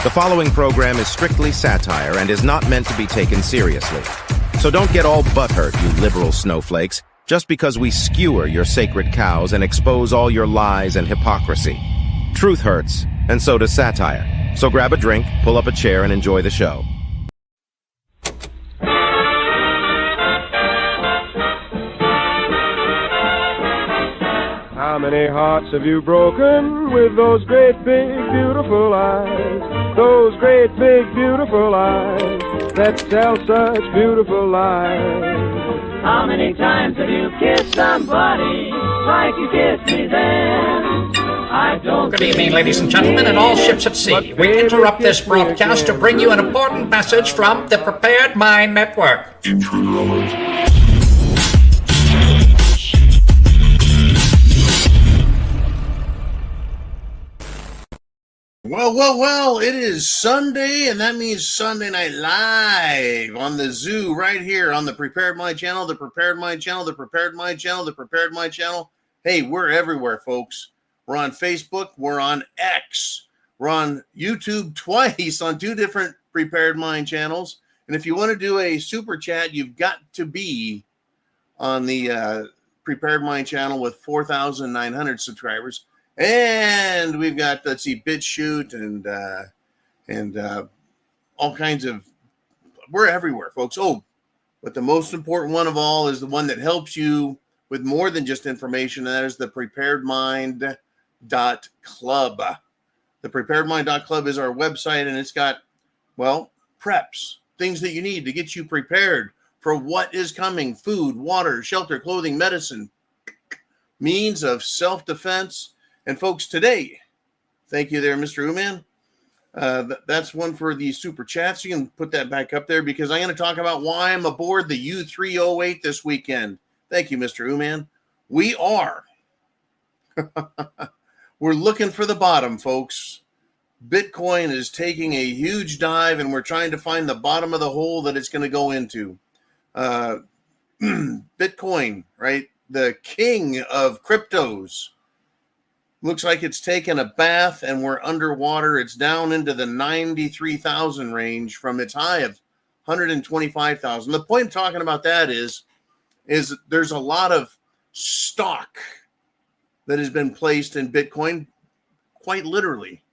The following program is strictly satire and is not meant to be taken seriously. So don't get all butthurt, you liberal snowflakes, just because we skewer your sacred cows and expose all your lies and hypocrisy. Truth hurts, and so does satire. So grab a drink, pull up a chair, and enjoy the show. How many hearts have you broken with those great big beautiful eyes? Those great big beautiful eyes that tell such beautiful lies. How many times have you kissed somebody like you kissed me then? I don't. Good evening, ladies and gentlemen, and all ships at sea. We interrupt this broadcast to bring you an important message from the Prepared Mind Network. Well, it is Sunday, and that means Sunday Night Live on the Zoo right here on the Prepared Mind channel, the Prepared Mind channel, the Prepared Mind channel, the Prepared Mind channel. Hey, we're everywhere, folks. We're on Facebook. We're on X. We're on YouTube twice on two different Prepared Mind channels. And if you want to do a super chat, you've got to be on the Prepared Mind channel with 4,900 subscribers. And we've got, let's see, BitChute and all kinds of, we're everywhere, folks. Oh, but the most important one of all is the one that helps you with more than just information, and that is the preparedmind.club. The preparedmind.club is our website, and it's got, well, preps, things that you need to get you prepared for what is coming: food, water, shelter, clothing, medicine, means of self-defense. And folks, today, thank you there, Mr. Uman. That's one for the super chats. You can put that back up there because I'm going to talk about why I'm aboard the U308 this weekend. Thank you, Mr. Uman. We are. We're looking for the bottom, folks. Bitcoin is taking a huge dive, and we're trying to find the bottom of the hole that it's going to go into. Bitcoin, right? The king of cryptos. Looks like it's taken a bath and we're underwater. It's down into the 93,000 range from its high of 125,000. The point of talking about that is there's a lot of stock that has been placed in Bitcoin, quite literally.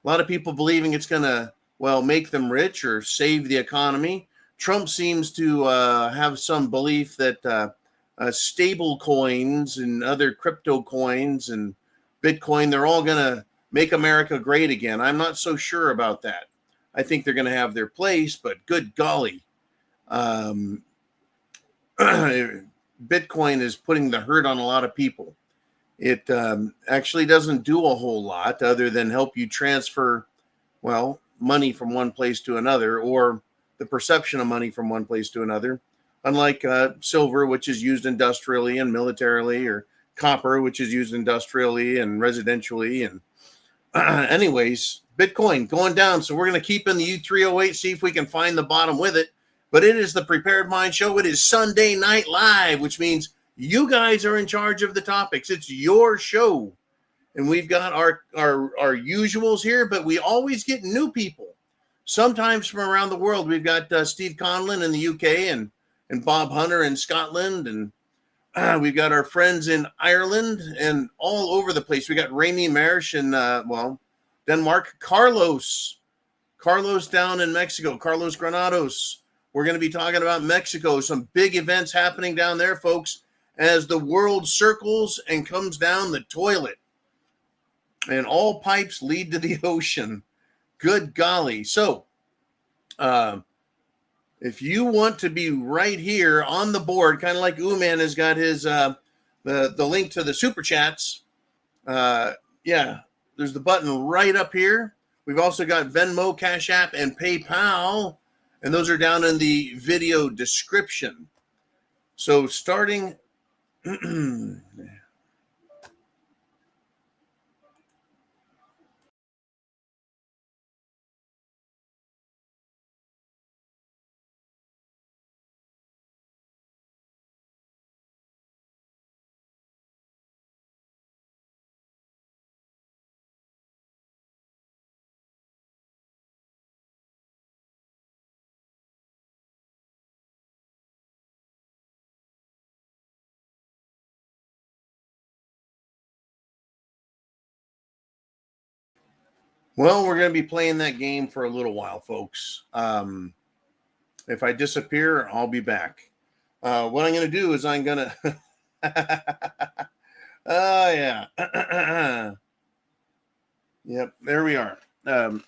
A lot of people believing it's going to, well, make them rich or save the economy. Trump seems to have some belief that stable coins and other crypto coins and Bitcoin, they're all going to make America great again. I'm not so sure about that. I think they're going to have their place, but good golly. Bitcoin is putting the hurt on a lot of people. It actually doesn't do a whole lot other than help you transfer, well, money from one place to another, or the perception of money from one place to another. Unlike silver, which is used industrially and militarily, or copper, which is used industrially and residentially. And anyways, Bitcoin going down. So we're going to keep in the U308, see if we can find the bottom with it. But it is the Prepared Mind Show. It is Sunday Night Live, which means you guys are in charge of the topics. It's your show. And we've got our usuals here, but we always get new people. Sometimes from around the world. We've got Steve Conlon in the UK and Bob Hunter in Scotland, and we've got our friends in Ireland and all over the place. We got Rami Marsh in, Denmark. Carlos down in Mexico. Carlos Granados. We're going to be talking about Mexico. Some big events happening down there, folks, as the world circles and comes down the toilet. And all pipes lead to the ocean. Good golly. So, if you want to be right here on the board, kind of like Uman has got his the link to the super chats. There's the button right up here. We've also got Venmo, CashApp, and PayPal, and those are down in the video description. So starting Well, we're going to be playing that game for a little while, folks. If I disappear, I'll be back. What I'm going to do is I'm going to... Oh, yeah. Yep, there we are.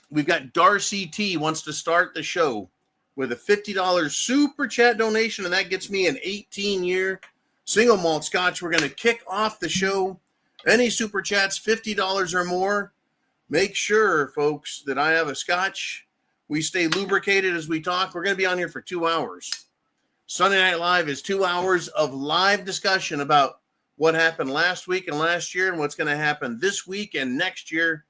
We've got Darcy T wants to start the show with a $50 super chat donation, and that gets me an 18-year single malt scotch. We're going to kick off the show. Any super chats, $50 or more. Make sure, folks, that I have a scotch. We stay lubricated as we talk. We're going to be on here for 2 hours. Sunday Night Live is 2 hours of live discussion about what happened last week and last year and what's going to happen this week and next year.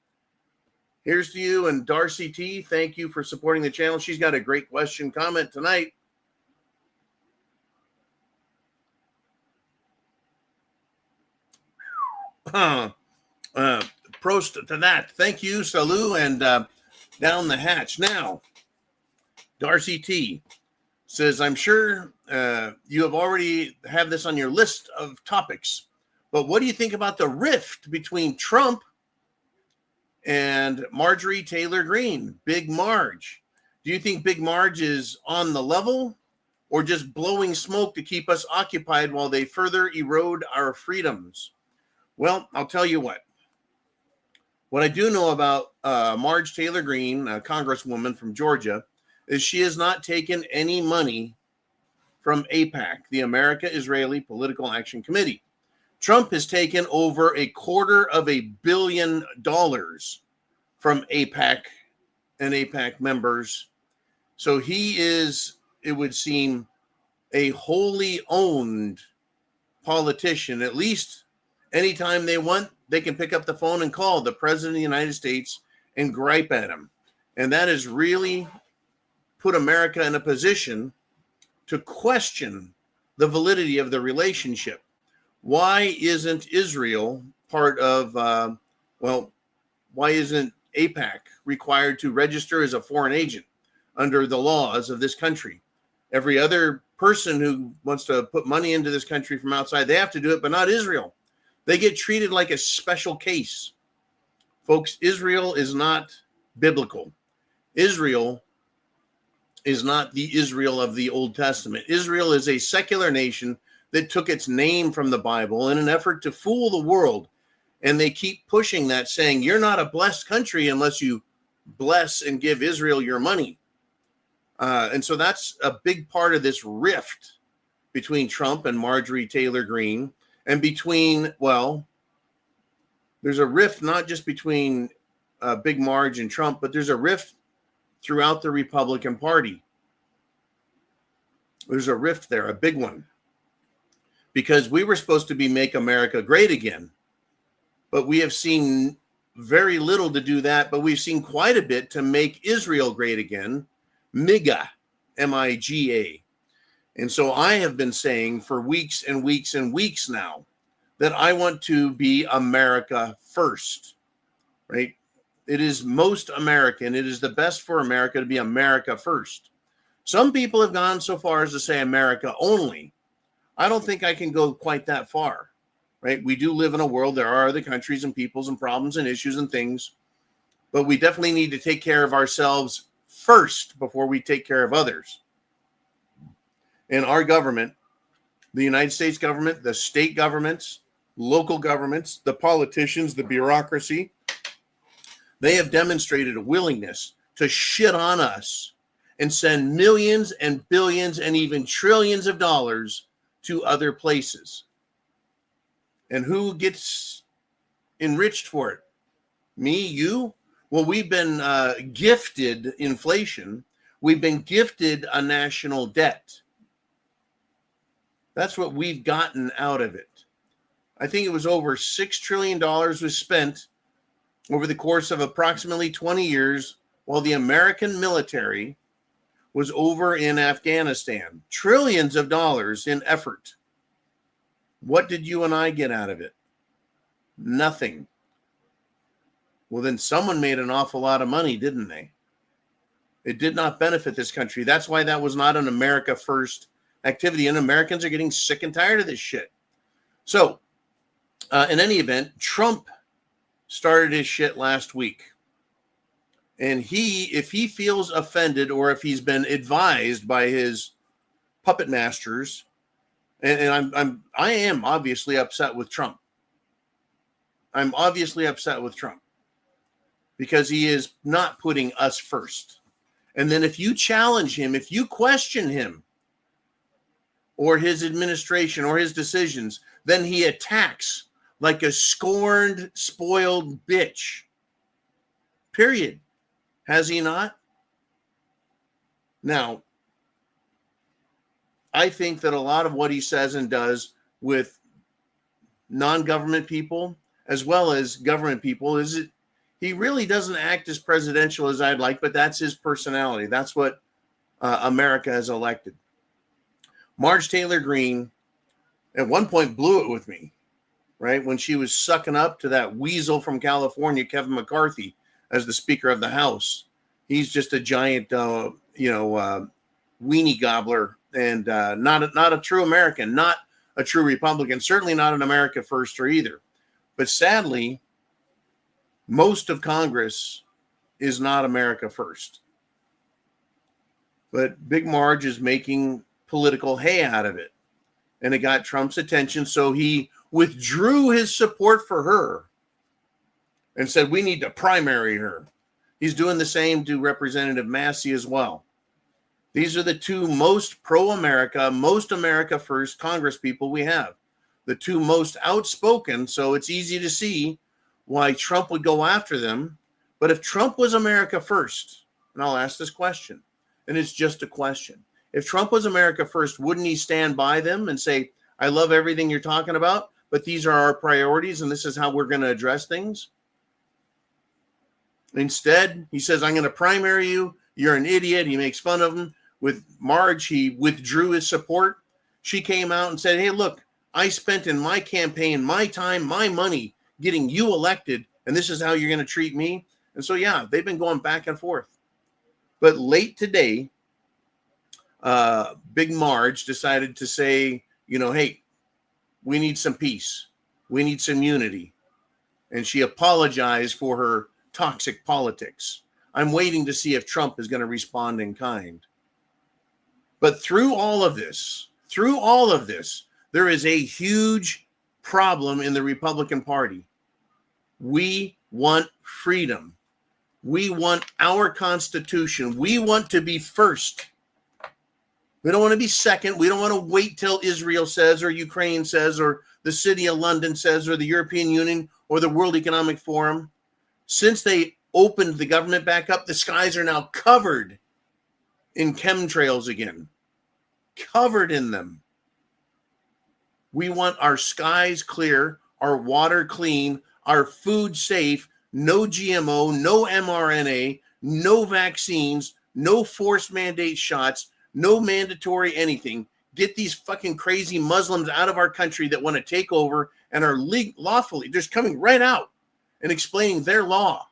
Here's to you and Darcy T. Thank you for supporting the channel. She's got a great question comment tonight. Prost to that. Thank you, Salu, and down the hatch. Now, Darcy T. says, I'm sure you have already have this on your list of topics, but what do you think about the rift between Trump and Marjorie Taylor Greene, Big Marge? Do you think Big Marge is on the level or just blowing smoke to keep us occupied while they further erode our freedoms? Well, I'll tell you what. What I do know about Marge Taylor Greene, a congresswoman from Georgia, is she has not taken any money from AIPAC, the America-Israeli Political Action Committee. Trump has taken over $250 million from AIPAC and AIPAC members. So he is, it would seem, a wholly owned politician. At least anytime they want, they can pick up the phone and call the president of the United States and gripe at him. And that has really put America in a position to question the validity of the relationship. Why isn't Israel part of, why isn't AIPAC required to register as a foreign agent under the laws of this country? Every other person who wants to put money into this country from outside, they have to do it, but not Israel. They get treated like a special case. Folks, Israel is not biblical. Israel is not the Israel of the Old Testament. Israel is a secular nation that took its name from the Bible in an effort to fool the world. And they keep pushing that, saying, you're not a blessed country unless you bless and give Israel your money. And so that's a big part of this rift between Trump and Marjorie Taylor Greene. And between, there's a rift not just between Big Marge and Trump, but there's a rift throughout the Republican Party. There's a rift there, a big one. Because we were supposed to be Make America Great Again. But we have seen very little to do that, but we've seen quite a bit to make Israel great again. MIGA, M-I-G-A. And so I have been saying for weeks and weeks and weeks now that I want to be America first, right? It is most American. It is the best for America to be America first. Some people have gone so far as to say America only. I don't think I can go quite that far, right? We do live in a world. There are other countries and peoples and problems and issues and things, but we definitely need to take care of ourselves first before we take care of others. And our government, the United States government, the state governments, local governments, the politicians, the bureaucracy, they have demonstrated a willingness to shit on us and send millions and billions and even trillions of dollars to other places. And who gets enriched for it? Me, you? Well, we've been gifted inflation. We've been gifted a national debt. That's what we've gotten out of it. I think it was over $6 trillion was spent over the course of approximately 20 years while the American military was over in Afghanistan. Trillions of dollars in effort. What did you and I get out of it? Nothing. Well, then someone made an awful lot of money, didn't they? It did not benefit this country. That's why that was not an America first activity, and Americans are getting sick and tired of this shit. So, in any event, Trump started his shit last week. And if he feels offended or if he's been advised by his puppet masters, and I am obviously upset with Trump. I'm obviously upset with Trump because he is not putting us first. And then if you challenge him, if you question him or his administration or his decisions, then he attacks like a scorned, spoiled bitch. Period. Has he not? Now, I think that a lot of what he says and does with non-government people as well as government people he really doesn't act as presidential as I'd like, but that's his personality. That's what America has elected. Marge Taylor Greene at one point blew it with me, right? When she was sucking up to that weasel from California, Kevin McCarthy, as the Speaker of the House. He's just a giant, weenie gobbler, and not a true American, not a true Republican, certainly not an America Firster either. But sadly, most of Congress is not America First. But Big Marge is making political hay out of it. And it got Trump's attention, so he withdrew his support for her and said, we need to primary her. He's doing the same to Representative Massey as well. These are the two most pro-America, most America First Congress people we have. The two most outspoken, so it's easy to see why Trump would go after them. But if Trump was America First, and I'll ask this question, and it's just a question. If Trump was America First, wouldn't he stand by them and say, I love everything you're talking about, but these are our priorities and this is how we're going to address things? Instead, he says, I'm going to primary you. You're an idiot. He makes fun of him. With Marge, he withdrew his support. She came out and said, hey, look, I spent in my campaign, my time, my money getting you elected, and this is how you're going to treat me. And so, yeah, they've been going back and forth. But late today, Big Marge decided to say, hey, we need some peace. We need some unity. And she apologized for her toxic politics. I'm waiting to see if Trump is going to respond in kind. But through all of this, there is a huge problem in the Republican Party. We want freedom. We want our Constitution. We want to be first. We don't want to be second. We don't want to wait till Israel says or Ukraine says or the City of London says or the European Union or the World Economic Forum. Since they opened the government back up, the skies are now covered in chemtrails again. Covered in them. We want our skies clear, our water clean, our food safe, no GMO, no mRNA, no vaccines, no forced mandate shots, no mandatory anything. Get these fucking crazy Muslims out of our country that want to take over and are lawfully just coming right out and explaining their law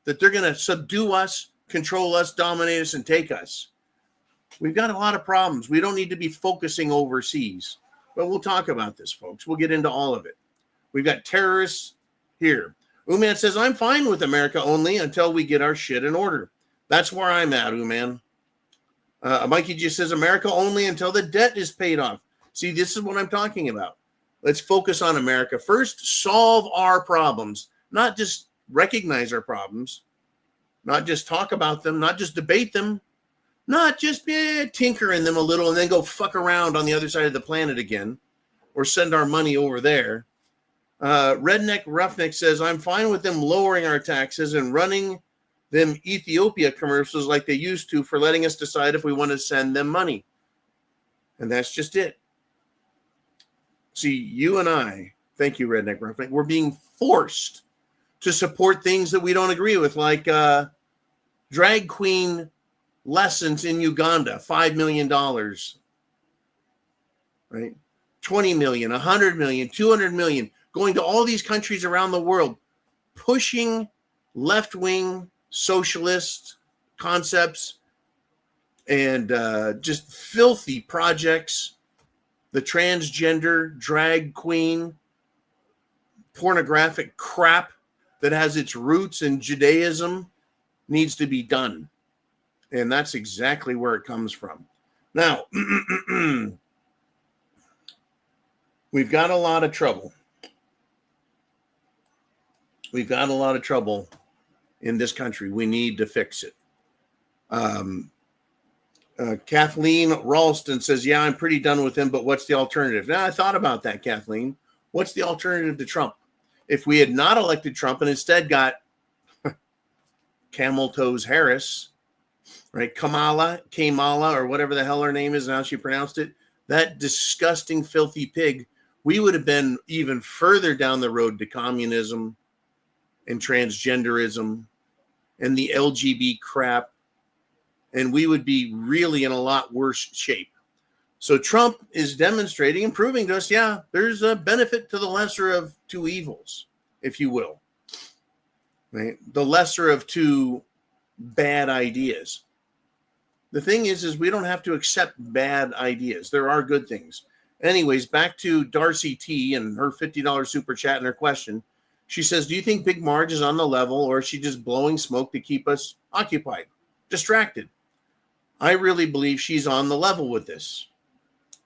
that they're going to subdue us, control us, dominate us, and take us. We've got a lot of problems. We don't need to be focusing overseas. But we'll talk about this, folks. We'll get into all of it. We've got terrorists here. Uman says, I'm fine with America only until we get our shit in order. That's where I'm at, Uman. Mikey just says, America only until the debt is paid off. See, this is what I'm talking about. Let's focus on America first. Solve our problems. Not just recognize our problems. Not just talk about them. Not just debate them. Not just tinker in them a little and then go fuck around on the other side of the planet again or send our money over there. Redneck Roughneck says, I'm fine with them lowering our taxes and running them Ethiopia commercials like they used to for letting us decide if we want to send them money. And that's just it. See, you and I, thank you, Redneck Roughneck, we're being forced to support things that we don't agree with, like drag queen lessons in Uganda, $5 million, right? 20 million, 100 million, 200 million, going to all these countries around the world, pushing left-wing socialist concepts and just filthy projects, the transgender drag queen, pornographic crap that has its roots in Judaism needs to be done. And that's exactly where it comes from. Now, we've got a lot of trouble. We've got a lot of trouble in this country. We need to fix it. Kathleen Ralston says, yeah, I'm pretty done with him, but what's the alternative? Now, I thought about that, Kathleen. What's the alternative to Trump? If we had not elected Trump and instead got Camel Toes Harris, right? Kamala, or whatever the hell her name is and how she pronounced it, that disgusting, filthy pig, we would have been even further down the road to communism and transgenderism and the LGBT crap, and we would be really in a lot worse shape. So Trump is demonstrating and proving to us, yeah, there's a benefit to the lesser of two evils, if you will. Right? The lesser of two bad ideas. The thing is we don't have to accept bad ideas. There are good things. Anyways, back to Darcy T and her $50 super chat and her question. She says, do you think Big Marge is on the level, or is she just blowing smoke to keep us occupied, distracted? I really believe she's on the level with this.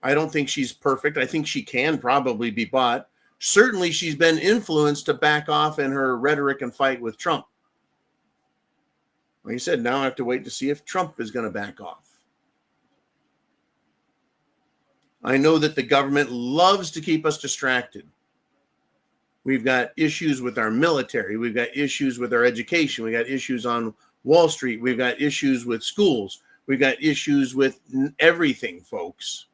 I don't think she's perfect. I think she can probably be bought. Certainly, she's been influenced to back off in her rhetoric and fight with Trump. Like I said, now I have to wait to see if Trump is going to back off. I know that the government loves to keep us distracted. We've got issues with our military. We've got issues with our education. We got issues on Wall Street. We've got issues with schools. We've got issues with everything, folks.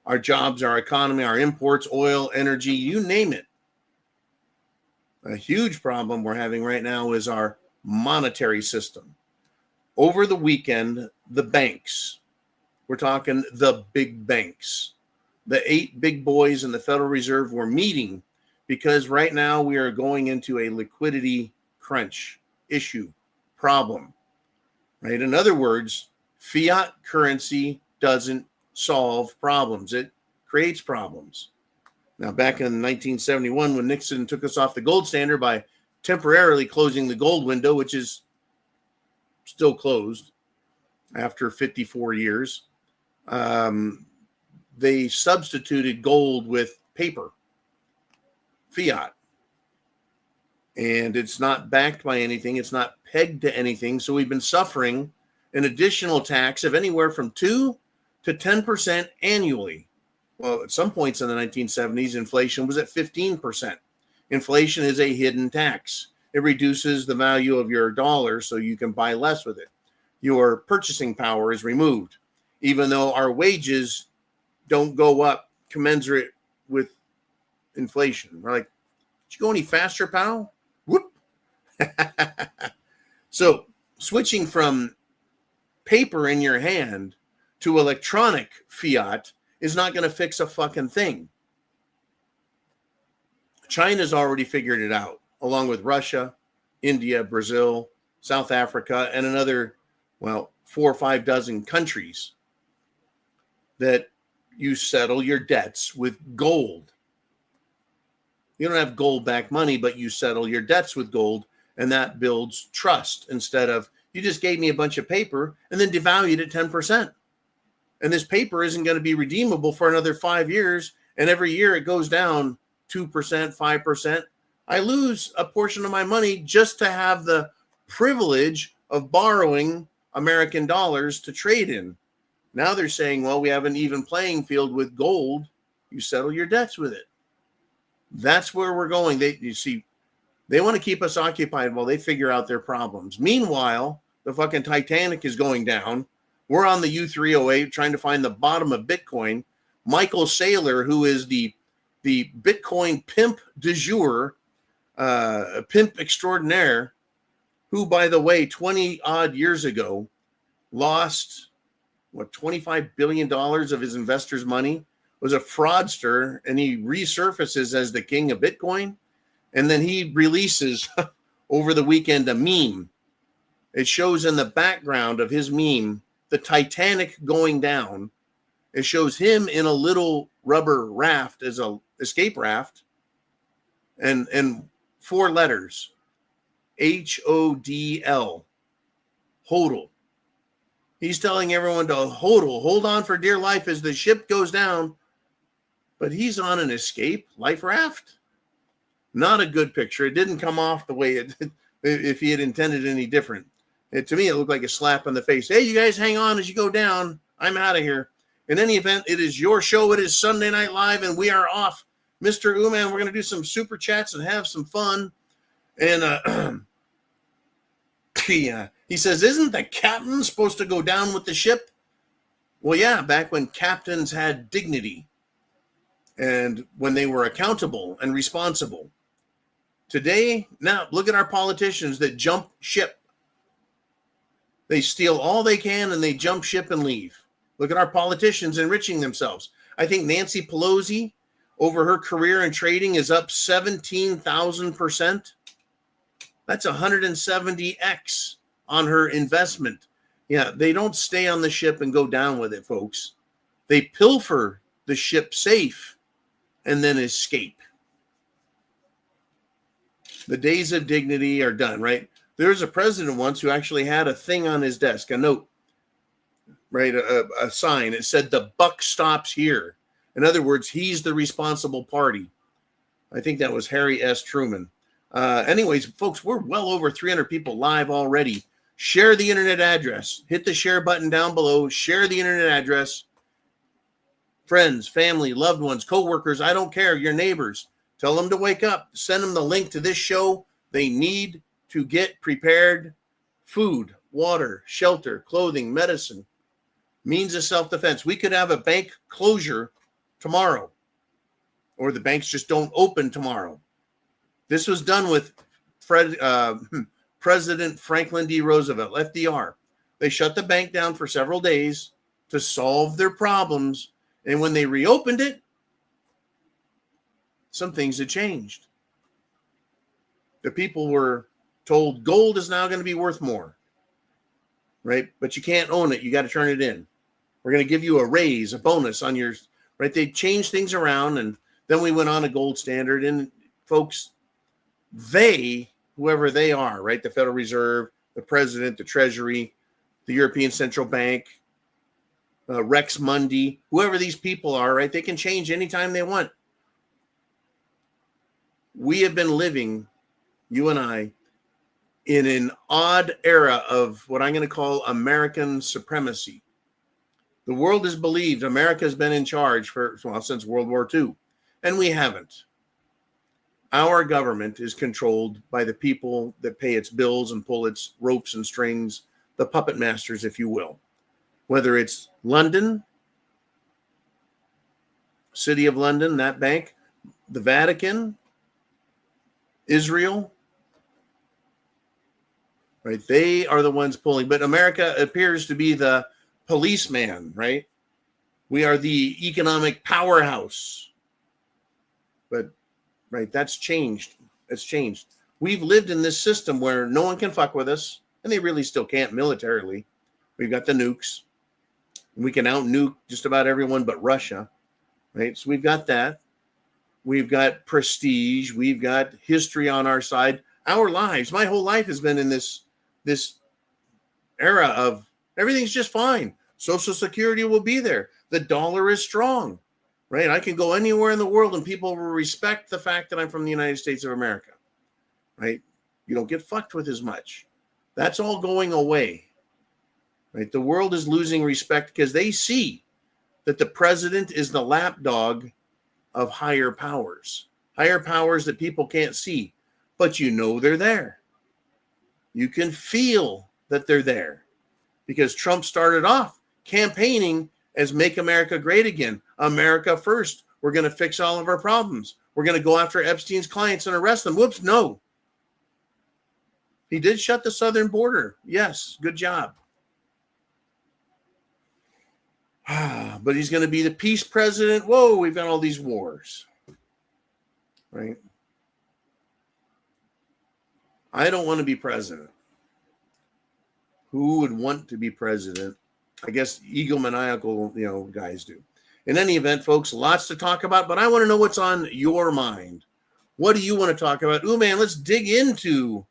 Our jobs, our economy, our imports, oil, energy, you name it. A huge problem we're having right now is our monetary system. Over the weekend, the banks, we're talking the big banks, the 8 big boys in the Federal Reserve were meeting because right now we are going into a liquidity crunch issue, problem, right? In other words, fiat currency doesn't solve problems. It creates problems. Now, back in 1971, when Nixon took us off the gold standard by temporarily closing the gold window, which is still closed after 54 years, they substituted gold with paper, fiat. And it's not backed by anything. It's not pegged to anything. So we've been suffering an additional tax of anywhere from 2 to 10% annually. Well, at some points in the 1970s, inflation was at 15%. Inflation is a hidden tax. It reduces the value of your dollar so you can buy less with it. Your purchasing power is removed, even though our wages don't go up commensurate with inflation. We're like, did you go any faster, pal? Whoop. So switching from paper in your hand to electronic fiat is not going to fix a fucking thing. China's already figured it out, along with Russia, India, Brazil, South Africa, and another, 4 or 5 dozen countries that you settle your debts with gold. You don't have gold-backed money, but you settle your debts with gold, and that builds trust instead of, you just gave me a bunch of paper and then devalued it 10%. And this paper isn't going to be redeemable for another 5 years, and every year it goes down 2%, 5%. I lose a portion of my money just to have the privilege of borrowing American dollars to trade in. Now they're saying, well, we have an even playing field with gold. You settle your debts with it. That's where we're going. They want to keep us occupied while they figure out their problems. Meanwhile, the fucking Titanic is going down. We're on the U308 trying to find the bottom of Bitcoin. Michael Saylor, who is the Bitcoin pimp du jour, pimp extraordinaire, who, by the way, 20 odd years ago lost $25 billion of his investors' money, was a fraudster, and he resurfaces as the king of Bitcoin. And then he releases over the weekend a meme. It shows in the background of his meme the Titanic going down. It shows him in a little rubber raft as a escape raft, and 4 letters, HODL, hodl. He's telling everyone to hodl, hold on for dear life as the ship goes down. But he's on an escape life raft. Not a good picture. It didn't come off the way it if he had intended any different. To me, it looked like a slap in the face. Hey, you guys hang on as you go down. I'm out of here. In any event, it is your show. It is Sunday Night Live, and we are off. Mr. Uman, we're going to do some super chats and have some fun. And he says, isn't the captain supposed to go down with the ship? Well, yeah, back when captains had dignity and when they were accountable and responsible. Today, now, look at our politicians that jump ship. They steal all they can and they jump ship and leave. Look at our politicians enriching themselves. I think Nancy Pelosi, over her career in trading, is up 17,000%. That's 170x on her investment. Yeah, they don't stay on the ship and go down with it, folks. They pilfer the ship safe and then escape. The days of dignity are done, right? There was a president once who actually had a thing on his desk, a note, right? A sign. It said, the buck stops here. In other words, he's the responsible party. I think that was Harry S. Truman. Anyways, folks, we're well over 300 people live already. Share the internet address. Hit the share button down below. Share the internet address. Friends, family, loved ones, coworkers, I don't care, your neighbors. Tell them to wake up. Send them the link to this show. They need to get prepared. Food, water, shelter, clothing, medicine, means of self-defense. We could have a bank closure tomorrow, or the banks just don't open tomorrow. This was done with President Franklin D. Roosevelt, FDR. They shut the bank down for several days to solve their problems. And when they reopened it, some things had changed. The people were told gold is now going to be worth more, right? But you can't own it. You got to turn it in. We're going to give you a raise, a bonus on your, right? They changed things around, and then we went on a gold standard. And folks, they, whoever they are, right? The Federal Reserve, the President, the Treasury, the European Central Bank, Rex Mundi, whoever these people are, right? They can change anytime they want. We have been living, you and I, in an odd era of what I'm going to call American supremacy. The world has believed America has been in charge since World War II, and we haven't. Our government is controlled by the people that pay its bills and pull its ropes and strings, the puppet masters, if you will. Whether it's London, City of London, that bank, the Vatican, Israel, right? They are the ones pulling. But America appears to be the policeman, right? We are the economic powerhouse. But, right, that's changed. It's changed. We've lived in this system where no one can fuck with us, and they really still can't militarily. We've got the nukes. We can out-nuke just about everyone but Russia, right? So we've got that. We've got prestige. We've got history on our side. Our lives, my whole life has been in this era of everything's just fine. Social Security will be there. The dollar is strong, right? I can go anywhere in the world and people will respect the fact that I'm from the United States of America, right? You don't get fucked with as much. That's all going away. Right? The world is losing respect because they see that the president is the lapdog of higher powers that people can't see, but you know they're there. You can feel that they're there because Trump started off campaigning as Make America Great Again. America first. We're going to fix all of our problems. We're going to go after Epstein's clients and arrest them. Whoops, no. He did shut the southern border. Yes, good job. But he's going to be the peace president. Whoa, we've got all these wars, right? I don't want to be president. Who would want to be president? I guess egomaniacal, guys do. In any event, folks, lots to talk about, but I want to know what's on your mind. What do you want to talk about? Ooh, man, let's dig into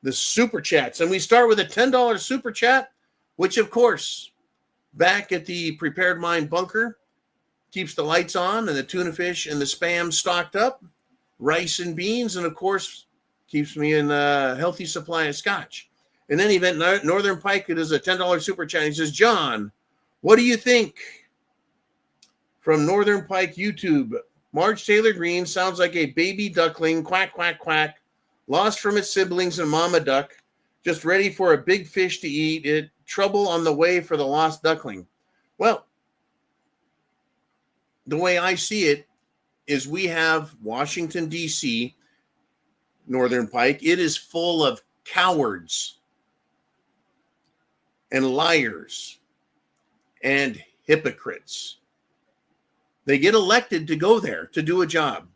the super chats. And we start with a $10 super chat, which, of course, back at the Prepared Mind bunker, keeps the lights on and the tuna fish and the Spam stocked up, rice and beans, and, of course, keeps me in a healthy supply of scotch. In any event, Northern Pike, it is a $10 super chat. He says, John, what do you think? From Northern Pike YouTube, Marge Taylor Greene sounds like a baby duckling, quack, quack, quack, lost from its siblings and mama duck, just ready for a big fish to eat it, trouble on the way for the lost duckling. Well, the way I see it is we have Washington, D.C., Northern Pike. It is full of cowards and liars and hypocrites. They get elected to go there to do a job.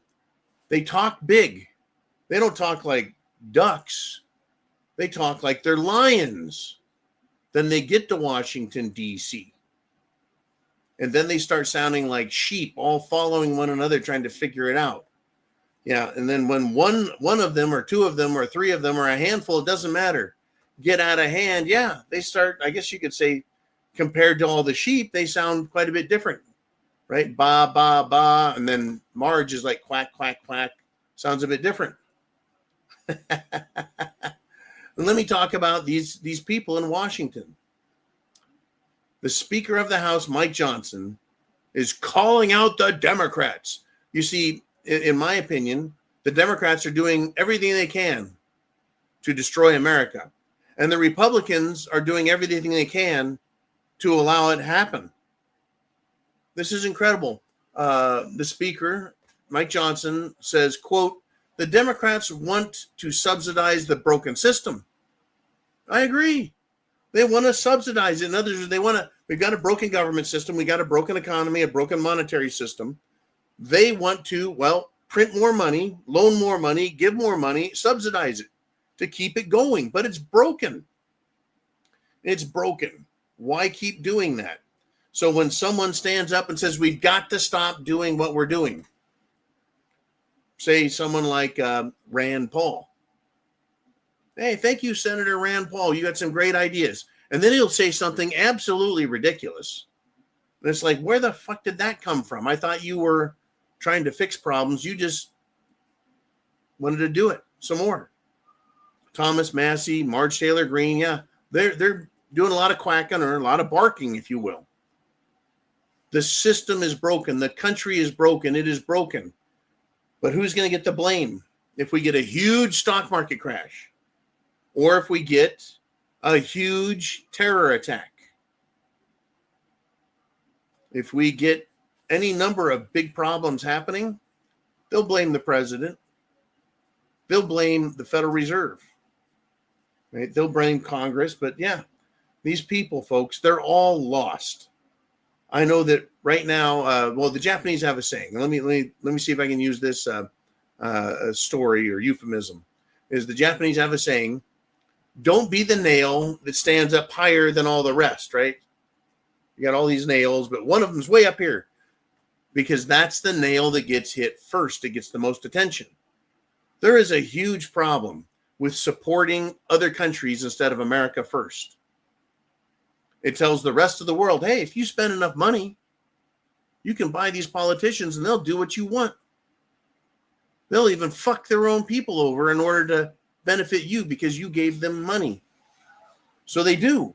They talk big. They don't talk like ducks. They talk like they're lions. Then they get to Washington, D.C., and then they start sounding like sheep, all following one another, trying to figure it out. Yeah, and then when one of them or two of them or three of them or a handful, it doesn't matter, get out of hand, yeah, they start, I guess you could say, compared to all the sheep, they sound quite a bit different, right? Ba, ba, ba, and then Marge is like quack, quack, quack. Sounds a bit different. And let me talk about these people in Washington. The Speaker of the House, Mike Johnson, is calling out the Democrats. You see, in my opinion, the Democrats are doing everything they can to destroy America. And the Republicans are doing everything they can to allow it to happen. This is incredible. The Speaker, Mike Johnson, says, quote, the Democrats want to subsidize the broken system. I agree. They want to subsidize it. In other words, we've got a broken government system. We got a broken economy, a broken monetary system. They want to, well, print more money, loan more money, give more money, subsidize it to keep it going. But it's broken. It's broken. Why keep doing that? So when someone stands up and says, we've got to stop doing what we're doing, say someone like Rand Paul. Hey, thank you, Senator Rand Paul. You got some great ideas. And then he'll say something absolutely ridiculous. And it's like, where the fuck did that come from? I thought you were trying to fix problems. You just wanted to do it some more. Thomas Massey, Marge Taylor Greene, yeah, they're doing a lot of quacking or a lot of barking, if you will. The system is broken. The country is broken. It is broken. But who's going to get the blame if we get a huge stock market crash? Or if we get a huge terror attack? If we get any number of big problems happening, they'll blame the president. They'll blame the Federal Reserve. Right? They'll blame Congress. But yeah, these people, folks, they're all lost. I know that right now, the Japanese have a saying. Let me see if I can use this story or euphemism. Is the Japanese have a saying, don't be the nail that stands up higher than all the rest, right? You got all these nails, but one of them's way up here because that's the nail that gets hit first. It gets the most attention. There is a huge problem with supporting other countries instead of America first. It tells the rest of the world, hey, if you spend enough money, you can buy these politicians and they'll do what you want. They'll even fuck their own people over in order to benefit you because you gave them money. So they do.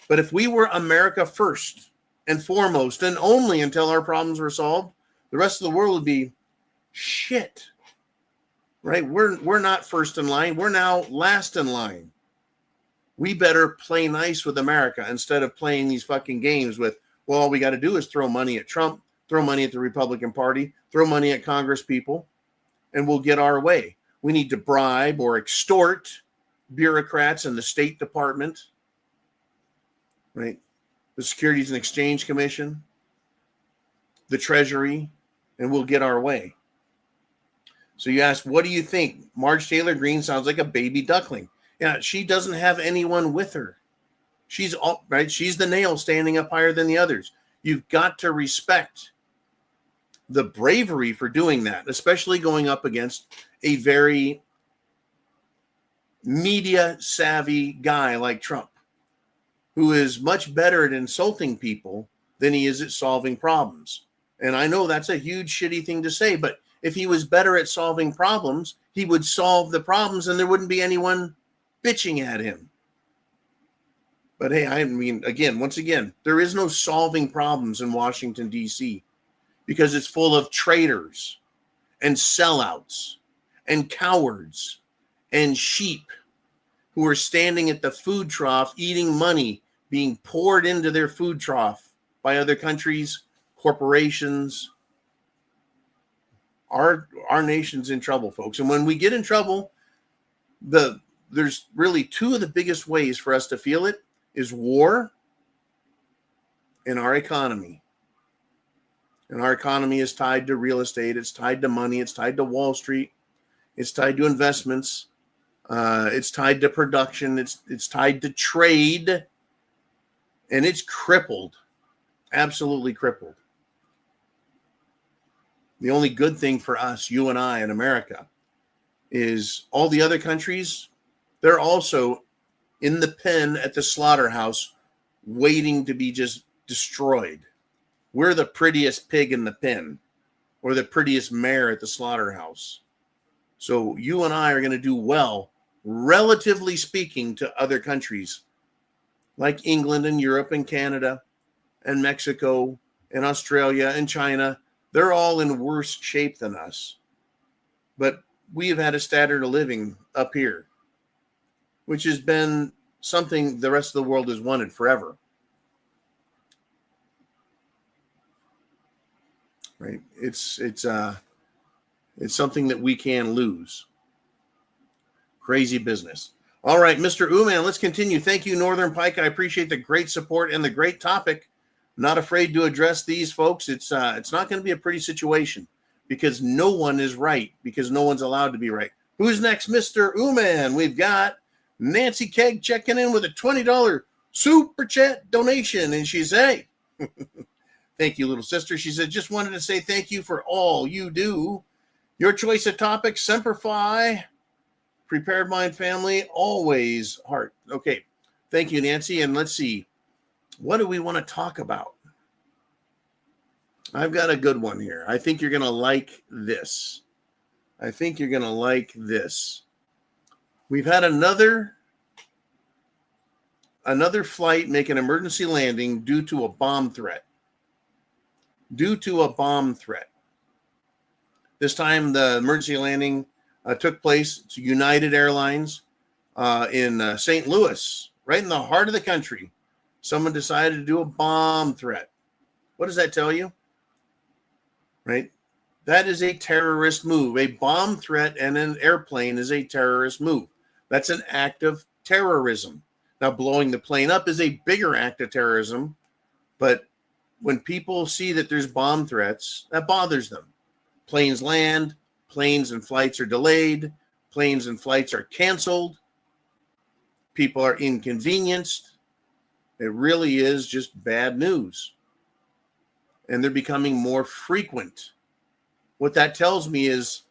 But if we were America first and foremost and only until our problems were solved, the rest of the world would be shit. Right? We're not first in line. We're now last in line. We better play nice with America instead of playing these fucking games with, well, all we got to do is throw money at Trump, throw money at the Republican Party, throw money at Congress people, and we'll get our way. We need to bribe or extort bureaucrats in the State Department, right? The Securities and Exchange Commission, the Treasury, and we'll get our way. So you ask, what do you think? Marge Taylor Greene sounds like a baby duckling. Yeah, she doesn't have anyone with her. She's all right. She's the nail standing up higher than the others. You've got to respect the bravery for doing that, especially going up against a very media savvy guy like Trump, who is much better at insulting people than he is at solving problems. And I know that's a huge shitty thing to say, but if he was better at solving problems, he would solve the problems and there wouldn't be anyone bitching at him. But hey, I mean, once again, there is no solving problems in Washington, D.C. because it's full of traitors and sellouts and cowards and sheep who are standing at the food trough eating money being poured into their food trough by other countries, corporations. Our nation's in trouble, folks. And when we get in trouble, there's really two of the biggest ways for us to feel it is war and our economy. And our economy is tied to real estate. It's tied to money. It's tied to Wall Street. It's tied to investments. It's tied to production. It's tied to trade. And it's crippled. Absolutely crippled. The only good thing for us, you and I in America, is all the other countries, they're also in the pen at the slaughterhouse waiting to be just destroyed. We're the prettiest pig in the pen or the prettiest mare at the slaughterhouse. So you and I are going to do well, relatively speaking, to other countries like England and Europe and Canada and Mexico and Australia and China. They're all in worse shape than us. But we have had a standard of living up here, which has been something the rest of the world has wanted forever. Right? It's something that we can lose. Crazy business. All right, Mr. Uman, let's continue. Thank you, Northern Pike. I appreciate the great support and the great topic. Not afraid to address these folks. It's not going to be a pretty situation because no one is right, because no one's allowed to be right. Who's next, Mr. Uman? We've got Nancy Keg checking in with a $20 super chat donation. And she said, hey, thank you, little sister. She said, just wanted to say thank you for all you do. Your choice of topics, Semper Fi, Prepared Mind family, always heart. Okay. Thank you, Nancy. And let's see. What do we want to talk about? I've got a good one here. I think you're going to like this. We've had another flight make an emergency landing due to a bomb threat. This time, the emergency landing took place to United Airlines in St. Louis, right in the heart of the country. Someone decided to do a bomb threat. What does that tell you? Right? That is a terrorist move. A bomb threat and an airplane is a terrorist move. That's an act of terrorism. Now, blowing the plane up is a bigger act of terrorism, but when people see that there's bomb threats, that bothers them. Planes land, planes and flights are delayed, planes and flights are canceled, people are inconvenienced. It really is just bad news. And they're becoming more frequent. What that tells me is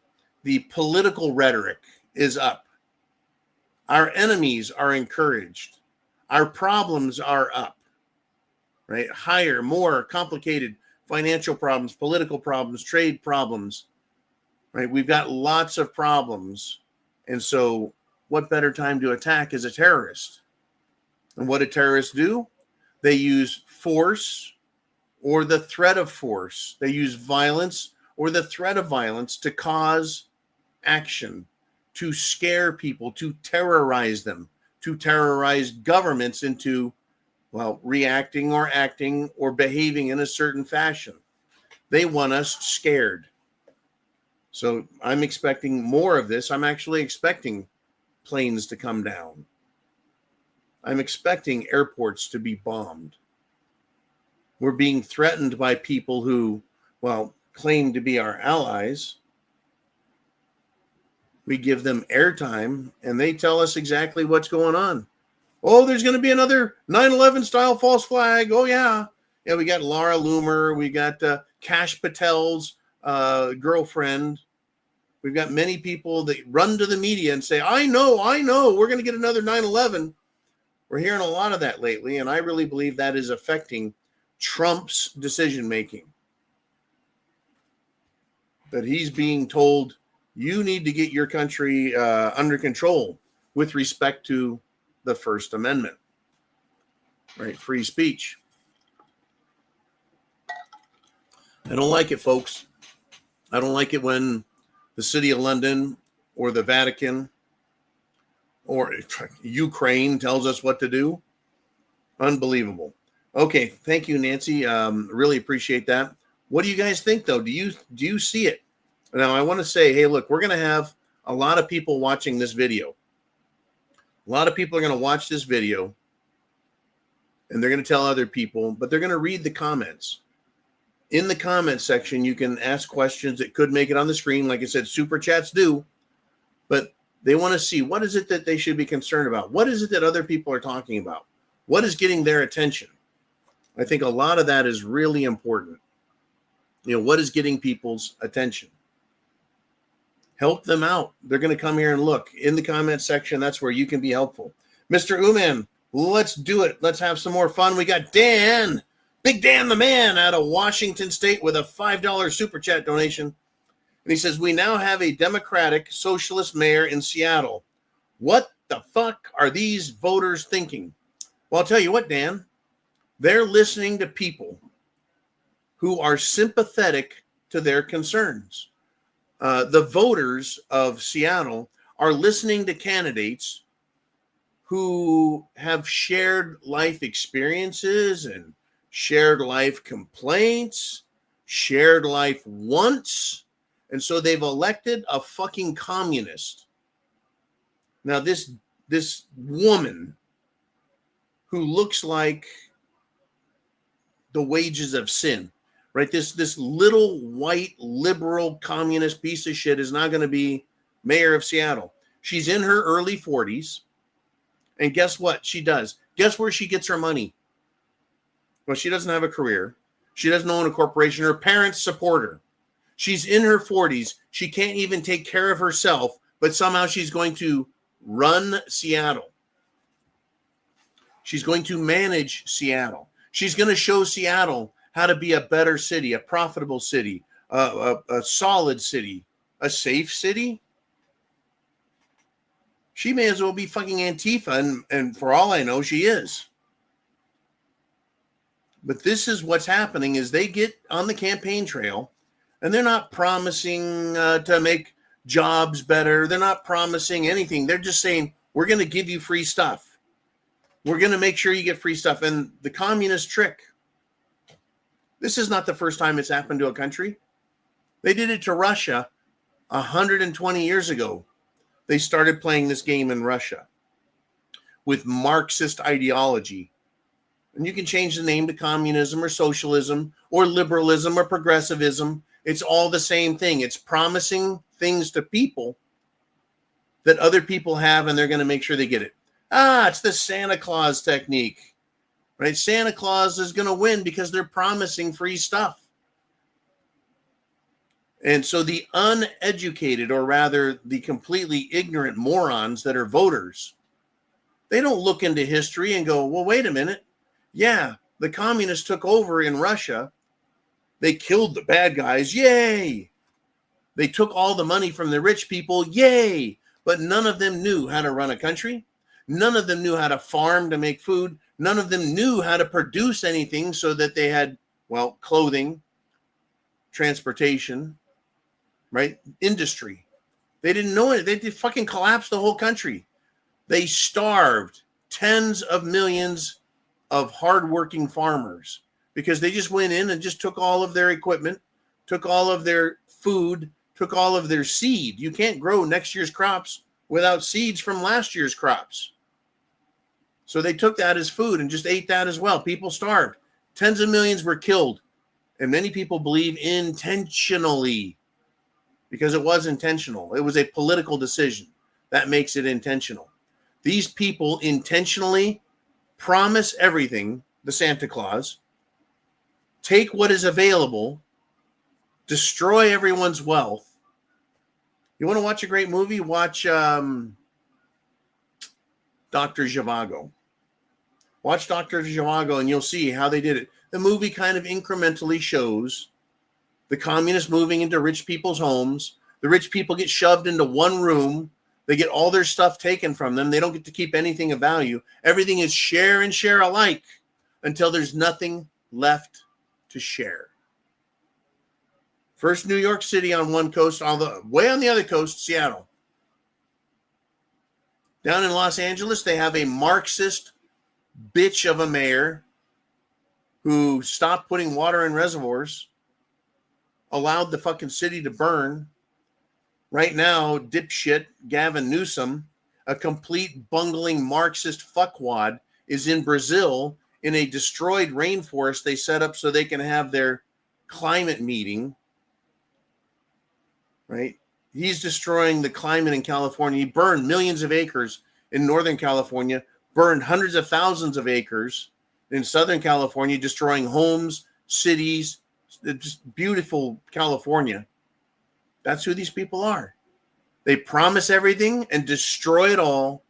the political rhetoric is up. Our enemies are encouraged. Our problems are up. Right? Higher, more complicated financial problems, political problems, trade problems. Right? We've got lots of problems. And so what better time to attack as a terrorist? And what do terrorists do? They use force or the threat of force. They use violence or the threat of violence to cause action, to scare people, to terrorize them, to terrorize governments into, well, reacting or acting or behaving in a certain fashion. They want us scared. So I'm expecting more of this. I'm actually expecting planes to come down. I'm expecting airports to be bombed. We're being threatened by people who, well, claim to be our allies. We give them airtime, and they tell us exactly what's going on. Oh, there's going to be another 9/11 style false flag. Oh, yeah. Yeah, we got Laura Loomer. We got Kash Patel's girlfriend We've got many people that run to the media and say, I know, we're going to get another 9/11. We're hearing a lot of that lately, and I really believe that is affecting Trump's decision-making. That he's being told, you need to get your country under control with respect to the First Amendment, right? Free speech. I don't like it, folks. I don't like it when the City of London or the Vatican or Ukraine tells us what to do. Unbelievable. Okay, thank you, Nancy. Really appreciate that. What do you guys think, though? Do you see it? Now, I want to say, hey, look, we're going to have a lot of people watching this video. A lot of people are going to watch this video, and they're going to tell other people, but they're going to read the comments. In the comment section, you can ask questions that could make it on the screen. Like I said, super chats do, but they want to see what is it that they should be concerned about? What is it that other people are talking about? What is getting their attention? I think a lot of that is really important. You know, what is getting people's attention? Help them out. They're going to come here and look. In the comment section, that's where you can be helpful. Mr. Uman, let's do it. Let's have some more fun. We got Dan. Big Dan the man out of Washington State with a $5 super chat donation. And he says, we now have a Democratic socialist mayor in Seattle. What the fuck are these voters thinking? Well, I'll tell you what, Dan. They're listening to people who are sympathetic to their concerns. The voters of Seattle are listening to candidates who have shared life experiences and shared life complaints, shared life wants, and so they've elected a fucking communist. Now, this woman who looks like the wages of sin, right? This little white liberal communist piece of shit is not going to be mayor of Seattle. She's in her early 40s, and guess what she does? Guess where she gets her money? Well, she doesn't have a career. She doesn't own a corporation. Her parents support her. She's in her 40s. She can't even take care of herself, but somehow she's going to run Seattle. She's going to manage Seattle. She's going to show Seattle how to be a better city, a profitable city, a solid city, a safe city. She may as well be fucking Antifa, and for all I know, she is. But this is what's happening is they get on the campaign trail and they're not promising to make jobs better. They're not promising anything. They're just saying, we're going to give you free stuff. We're going to make sure you get free stuff. And the communist trick, this is not the first time it's happened to a country. They did it to Russia 120 years ago. They started playing this game in Russia with Marxist ideology. And you can change the name to communism or socialism or liberalism or progressivism. It's all the same thing. It's promising things to people that other people have, and they're going to make sure they get it. It's the Santa Claus technique, right? Santa Claus is going to win because they're promising free stuff. And so the uneducated, or rather the completely ignorant morons that are voters, they don't look into history and go, well, wait a minute. Yeah, the communists took over in Russia. They killed the bad guys. Yay. They took all the money from the rich people. Yay. But none of them knew how to run a country. None of them knew how to farm to make food. None of them knew how to produce anything so that they had, well, clothing, transportation, right? Industry. They didn't know it. They fucking collapsed the whole country. They starved tens of millions of hardworking farmers because they just went in and just took all of their equipment, took all of their food, took all of their seed. You can't grow next year's crops without seeds from last year's crops. So they took that as food and just ate that as well. People starved. Tens of millions were killed. And many people believe intentionally, because it was intentional. It was a political decision that makes it intentional. These people intentionally promise everything, the Santa Claus, take what is available, destroy everyone's wealth, You want to watch a great movie? Watch Dr. Zhivago. Watch Dr. Zhivago and you'll see how they did it. The movie kind of incrementally shows the communists moving into rich people's homes. The rich people get shoved into one room. They get all their stuff taken from them. They don't get to keep anything of value. Everything is share and share alike until there's nothing left to share. First, New York City on one coast, way on the other coast, Seattle. Down in Los Angeles, they have a Marxist bitch of a mayor who stopped putting water in reservoirs, allowed the fucking city to burn. Right now, dipshit Gavin Newsom, a complete bungling Marxist fuckwad, is in Brazil in a destroyed rainforest they set up so they can have their climate meeting. Right? He's destroying the climate in California. He burned millions of acres in Northern California, burned hundreds of thousands of acres in Southern California, destroying homes, cities, just beautiful California. That's who these people are. They promise everything and destroy it all.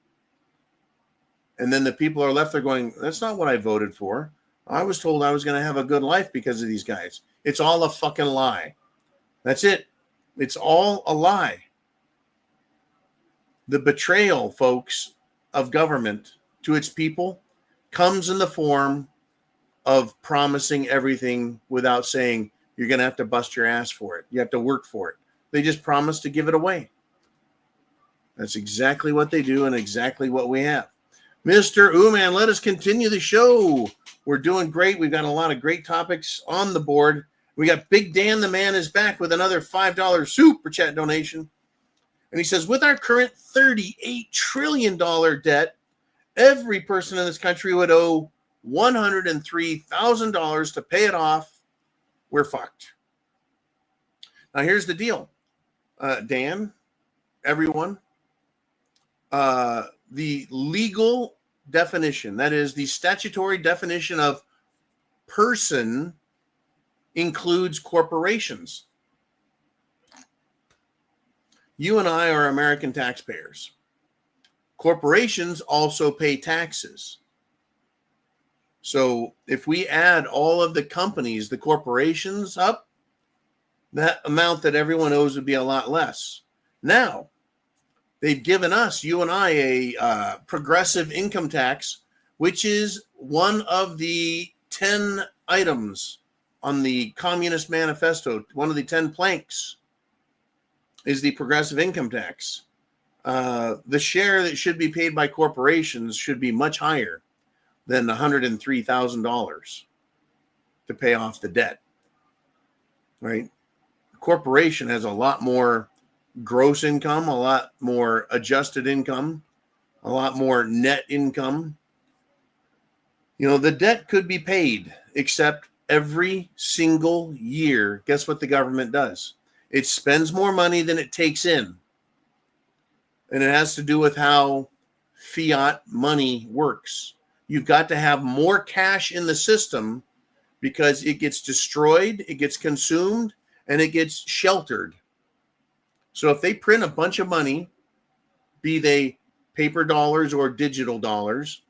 And then the people are left there going, that's not what I voted for. I was told I was going to have a good life because of these guys. It's all a fucking lie. That's it. It's all a lie. The betrayal, folks, of government to its people comes in the form of promising everything without saying you're going to have to bust your ass for it. You have to work for it. They just promise to give it away. That's exactly what they do and exactly what we have. Mr. Ooman, let us continue the show. We're doing great. We've got a lot of great topics on the board. We got Big Dan the Man is back with another $5 super chat donation. And he says, with our current $38 trillion debt, every person in this country would owe $103,000 to pay it off. We're fucked. Now, here's the deal. Dan, everyone, the legal definition, that is the statutory definition of person, includes corporations. You and I are American taxpayers. Corporations also pay taxes. So if we add all of the companies, the corporations up, that amount that everyone owes would be a lot less. Now, they've given us, you and I, a progressive income tax, which is one of the 10 items on the Communist Manifesto. One of the 10 planks is the progressive income tax. The share that should be paid by corporations should be much higher than $103,000 to pay off the debt, right? The corporation has a lot more gross income, a lot more adjusted income, a lot more net income. You know, the debt could be paid, except every single year, guess what the government does? It spends more money than it takes in. And it has to do with how fiat money works. You've got to have more cash in the system because it gets destroyed, it gets consumed, and it gets sheltered. So if they print a bunch of money, be they paper dollars or digital dollars,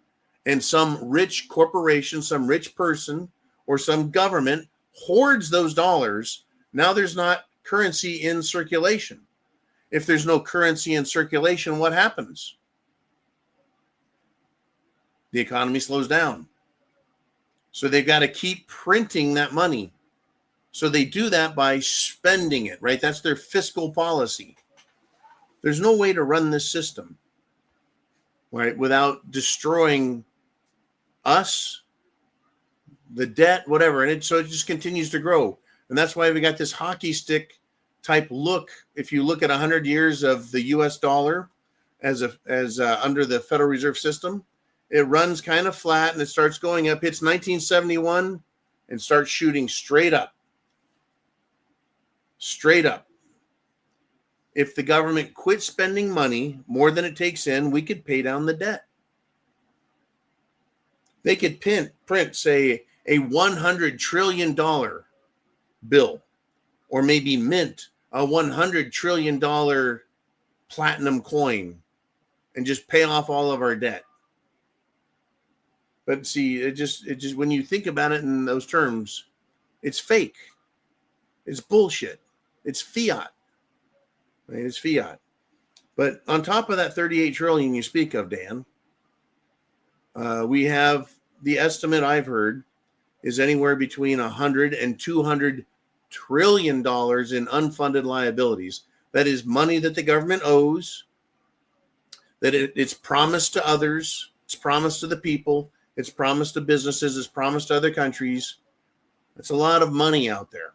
and some rich corporation, some rich person, or some government hoards those dollars, now there's not currency in circulation. If there's no currency in circulation, what happens? The economy slows down. So they've got to keep printing that money. So they do that by spending it, right? That's their fiscal policy. There's no way to run this system, right, without destroying us, the debt, whatever. And so it just continues to grow. And that's why we got this hockey stick type look. If you look at 100 years of the US dollar as under the Federal Reserve System, it runs kind of flat and it starts going up, hits 1971 and starts shooting straight up. Straight up. If the government quit spending money more than it takes in, we could pay down the debt. They could print, say, a $100 trillion bill, or maybe mint a $100 trillion platinum coin and just pay off all of our debt. But see, it just when you think about it in those terms, it's fake. It's bullshit. It's fiat. Right? It's fiat. But on top of that 38 trillion you speak of, Dan, we have the estimate I've heard is anywhere between 100 and 200 trillion dollars in unfunded liabilities. That is money that the government owes, that it's promised to others, it's promised to the people, it's promised to businesses, it's promised to other countries. It's a lot of money out there.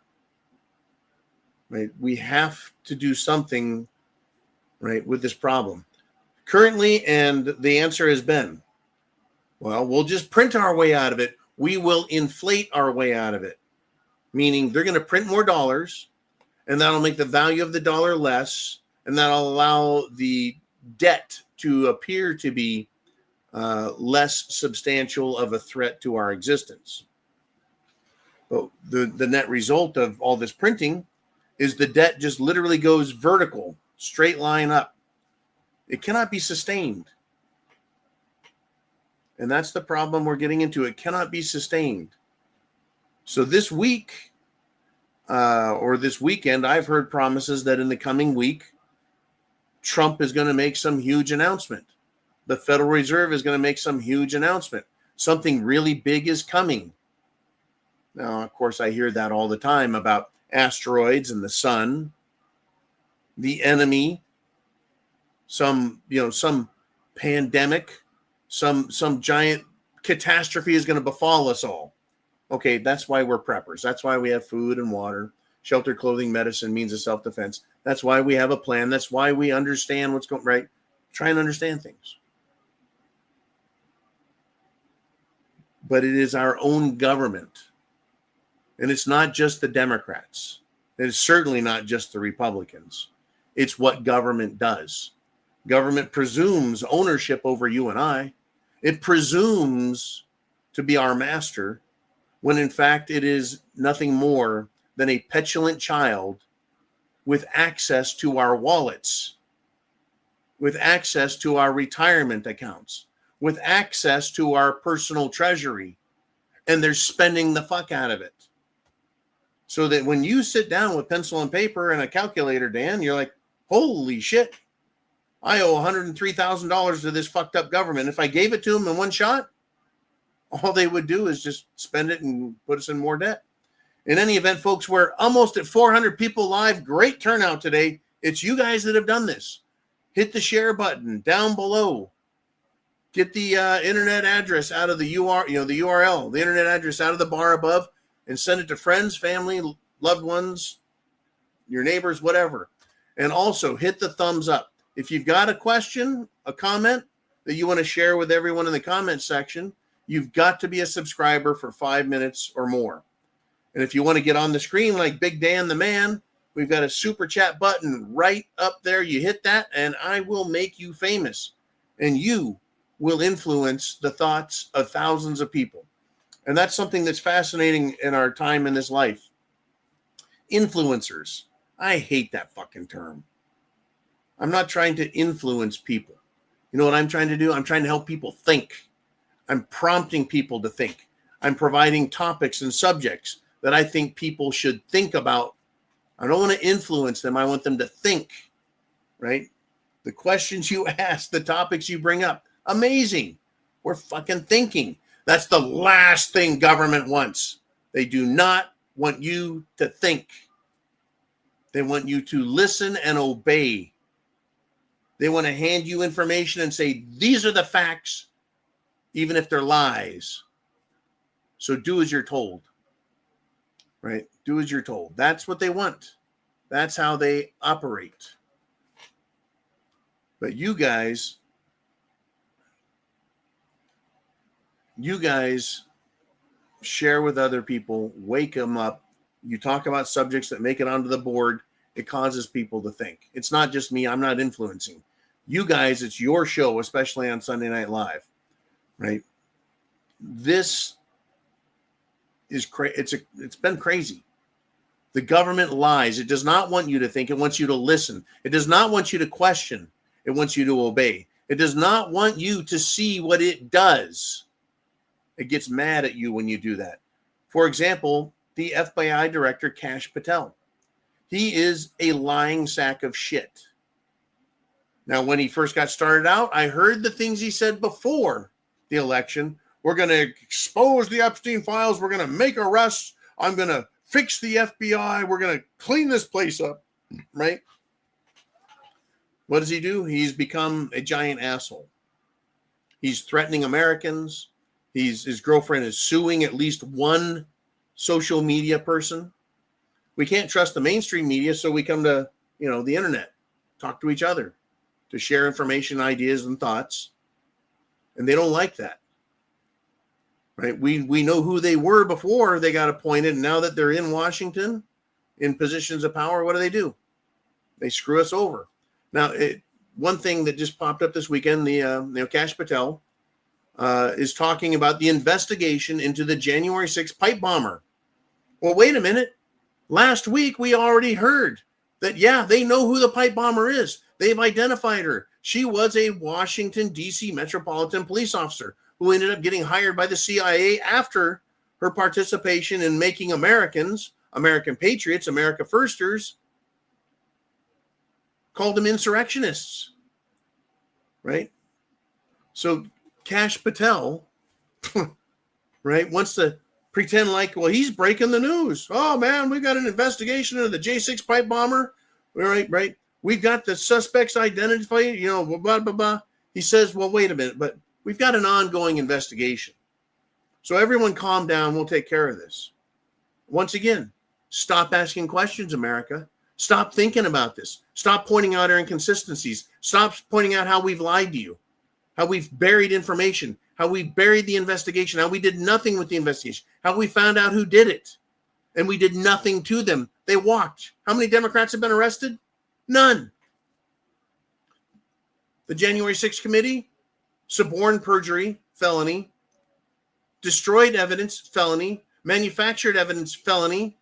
Right? We have to do something, right, with this problem. Currently, and the answer has been, well, we'll just print our way out of it. We will inflate our way out of it. Meaning they're going to print more dollars, and that'll make the value of the dollar less, and that'll allow the debt to appear to be less substantial of a threat to our existence. But the net result of all this printing is the debt just literally goes vertical, straight line up. It cannot be sustained. And that's the problem we're getting into. It cannot be sustained. So this week or this weekend, I've heard promises that in the coming week, Trump is going to make some huge announcement. The Federal Reserve is going to make some huge announcement. Something really big is coming. Now, of course, I hear that all the time about asteroids and the sun, the enemy, some pandemic, some giant catastrophe is going to befall us all. Okay, that's why we're preppers. That's why we have food and water, shelter, clothing, medicine, means of self-defense. That's why we have a plan. That's why we understand what's going right. Try and understand things. But it is our own government. And it's not just the Democrats. It's certainly not just the Republicans. It's what government does. Government presumes ownership over you and I. It presumes to be our master, when in fact it is nothing more than a petulant child with access to our wallets, with access to our retirement accounts, with access to our personal treasury, and they're spending the fuck out of it. So that when you sit down with pencil and paper and a calculator, Dan, you're like, holy shit, I owe $103,000 to this fucked up government. If I gave it to them in one shot, all they would do is just spend it and put us in more debt. In any event, folks, we're almost at 400 people live. Great turnout today. It's you guys that have done this. Hit the share button down below. Get the internet address out of the URL, the internet address out of the bar above, and send it to friends, family, loved ones, your neighbors, whatever. And also hit the thumbs up. If you've got a question, a comment that you want to share with everyone in the comment section, you've got to be a subscriber for 5 minutes or more. And if you want to get on the screen like Big Dan the Man, we've got a super chat button right up there. You hit that and I will make you famous. And you will influence the thoughts of thousands of people. And that's something that's fascinating in our time in this life. Influencers. I hate that fucking term. I'm not trying to influence people. You know what I'm trying to do? I'm trying to help people think. I'm prompting people to think. I'm providing topics and subjects that I think people should think about. I don't want to influence them. I want them to think, right? The questions you ask, the topics you bring up, amazing. We're fucking thinking. That's the last thing government wants. They do not want you to think. They want you to listen and obey. They want to hand you information and say, these are the facts, even if they're lies. So do as you're told, right? Do as you're told. That's what they want. That's how they operate. But you guys share with other people, wake them up. You talk about subjects that make it onto the board. It causes people to think. It's not just me. I'm not influencing. You guys, it's your show, especially on Sunday Night Live, right? This is crazy. It's been crazy. The government lies. It does not want you to think. It wants you to listen. It does not want you to question. It wants you to obey. It does not want you to see what it does. It gets mad at you when you do that. For example, the FBI director, Kash Patel. He is a lying sack of shit. Now, when he first got started out, I heard the things he said before the election. We're going to expose the Epstein files. We're going to make arrests. I'm going to fix the FBI. We're going to clean this place up, right? What does he do? He's become a giant asshole. He's threatening Americans. His girlfriend is suing at least one social media person. We can't trust the mainstream media, so we come to, the internet, talk to each other, to share information, ideas, and thoughts. And they don't like that. Right? We know who they were before they got appointed, and now that they're in Washington, in positions of power, what do? They screw us over. Now, one thing that just popped up this weekend, Kash Patel is talking about the investigation into the January 6th pipe bomber. Well, wait a minute. Last week, we already heard that, they know who the pipe bomber is. They've identified her. She was a Washington, D.C. Metropolitan Police officer who ended up getting hired by the CIA after her participation in making Americans, American patriots, America firsters, called them insurrectionists, right? So Kash Patel, right, wants to pretend like, well, he's breaking the news. Oh, man, we've got an investigation into the J6 pipe bomber, right? We've got the suspects identified, blah, blah, blah. He says, well, wait a minute, but we've got an ongoing investigation. So everyone calm down. We'll take care of this. Once again, stop asking questions, America. Stop thinking about this. Stop pointing out our inconsistencies. Stop pointing out how we've lied to you, how we've buried information, how we buried the investigation, how we did nothing with the investigation, how we found out who did it, and we did nothing to them. They walked. How many Democrats have been arrested? None. The January 6th committee, suborned perjury, felony, destroyed evidence, felony, manufactured evidence, felony.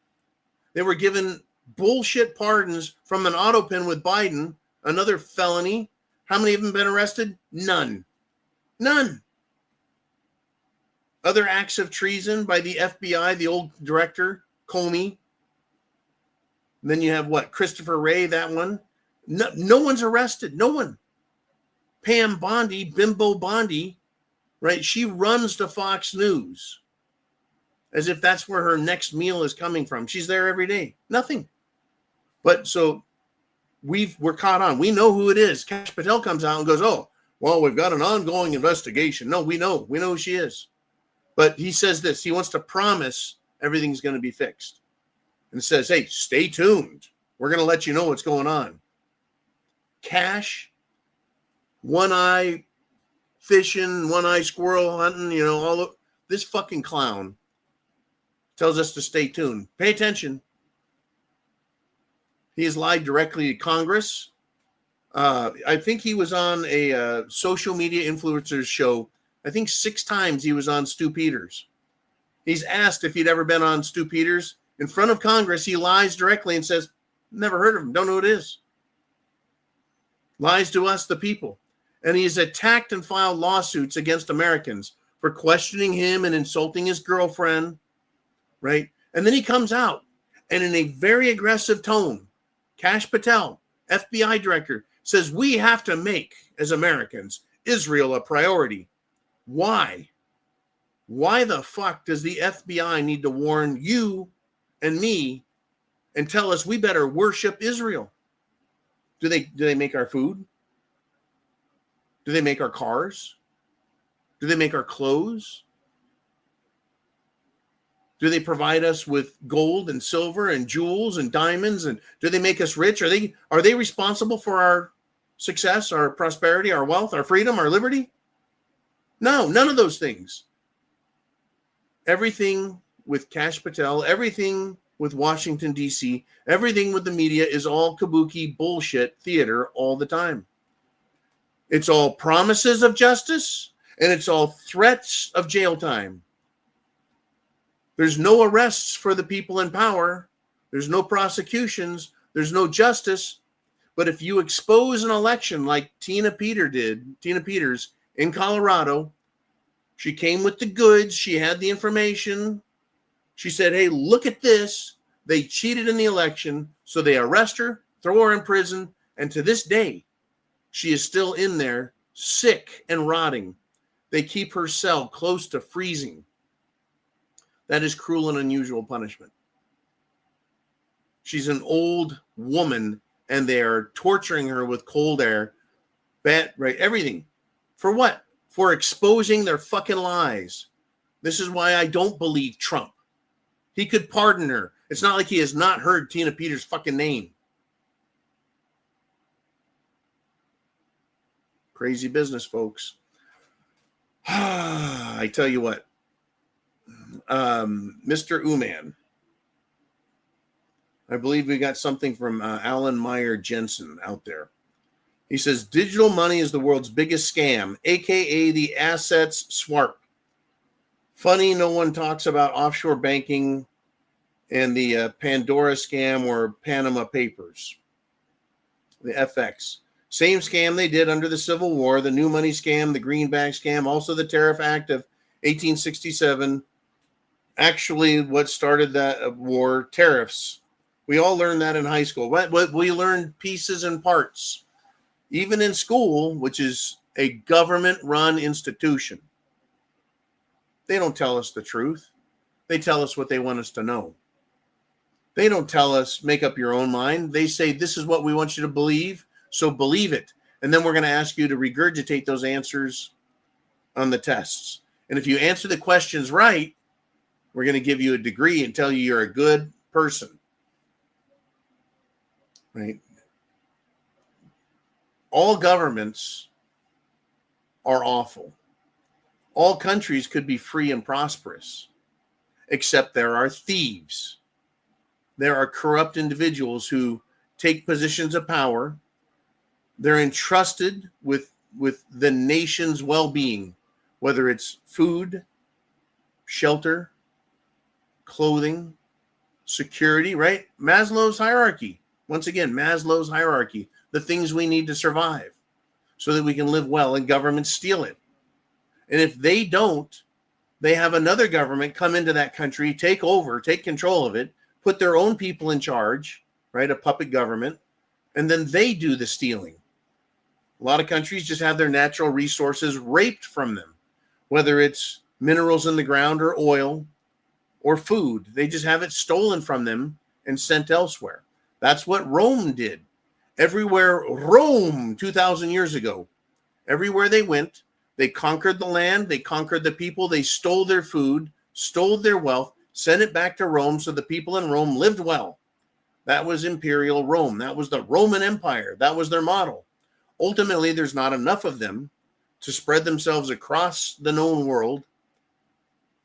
They were given bullshit pardons from an auto pen with Biden, another felony. How many of them been arrested? None. Other acts of treason by the FBI, the old director, Comey. And then you have Christopher Wray, that one. No one's arrested. No one. Pam Bondi, Bimbo Bondi, right? She runs to Fox News as if that's where her next meal is coming from. She's there every day. Nothing. But so we're caught on. We know who it is. Kash Patel comes out and goes, oh, well, we've got an ongoing investigation. No, we know who she is. But he says this. He wants to promise everything's going to be fixed. And says, hey, stay tuned. We're going to let you know what's going on. Kash, one eye fishing, one eye squirrel hunting, all of this fucking clown tells us to stay tuned. Pay attention. He has lied directly to Congress. I think he was on a social media influencers show. I think 6 times he was on Stu Peters. He's asked if he'd ever been on Stu Peters. In front of Congress, he lies directly and says, never heard of him, don't know who it is. Lies to us, the people. And he's attacked and filed lawsuits against Americans for questioning him and insulting his girlfriend, right? And then he comes out and in a very aggressive tone, Kash Patel, FBI director, says we have to make, as Americans, Israel a priority. Why? Why the fuck does the FBI need to warn you and me and tell us we better worship Israel? Do they make our food? Do they make our cars? Do they make our clothes? Do they provide us with gold and silver and jewels and diamonds? And do they make us rich? Are they responsible for our success, our prosperity, our wealth, our freedom, our liberty? No, none of those things. Everything with Kash Patel, everything with Washington, D.C., everything with the media is all kabuki bullshit theater all the time. It's all promises of justice, and it's all threats of jail time. There's no arrests for the people in power. There's no prosecutions. There's no justice. But if you expose an election like Tina Peters in Colorado, she came with the goods. She had the information. She said, hey, look at this. They cheated in the election. So they arrest her, throw her in prison. And to this day, she is still in there, sick and rotting. They keep her cell close to freezing. That is cruel and unusual punishment. She's an old woman, and they are torturing her with cold air, right? Everything. For what? For exposing their fucking lies. This is why I don't believe Trump. He could pardon her. It's not like he has not heard Tina Peters' fucking name. Crazy business, folks. I tell you what, Mr. Uman, I believe we got something from Alan Meyer Jensen out there. He says, digital money is the world's biggest scam, a.k.a. the assets swap. Funny, no one talks about offshore banking and the Pandora scam or Panama Papers, the FX. Same scam they did under the Civil War, the new money scam, the greenback scam, also the Tariff Act of 1867. Actually, what started that war, tariffs. We all learned that in high school. We learned pieces and parts. Even in school, which is a government-run institution, they don't tell us the truth. They tell us what they want us to know. They don't tell us, make up your own mind. They say, this is what we want you to believe, so believe it. And then we're going to ask you to regurgitate those answers on the tests. And if you answer the questions right, we're going to give you a degree and tell you you're a good person. Right? All governments are awful. All countries could be free and prosperous, except there are thieves. There are corrupt individuals who take positions of power. They're entrusted with the nation's well-being, whether it's food, shelter, clothing, security, right? Maslow's hierarchy. Once again, Maslow's hierarchy, the things we need to survive so that we can live well, and governments steal it. And if they don't, they have another government come into that country, take over, take control of it, put their own people in charge, right? A puppet government, and then they do the stealing. A lot of countries just have their natural resources raped from them, whether it's minerals in the ground or oil or food. They just have it stolen from them and sent elsewhere. That's what Rome did. Everywhere Rome 2,000 years ago, everywhere they went, they conquered the land, they conquered the people, they stole their food, stole their wealth, sent it back to Rome so the people in Rome lived well. That was imperial Rome. That was the Roman Empire. That was their model. Ultimately, there's not enough of them to spread themselves across the known world.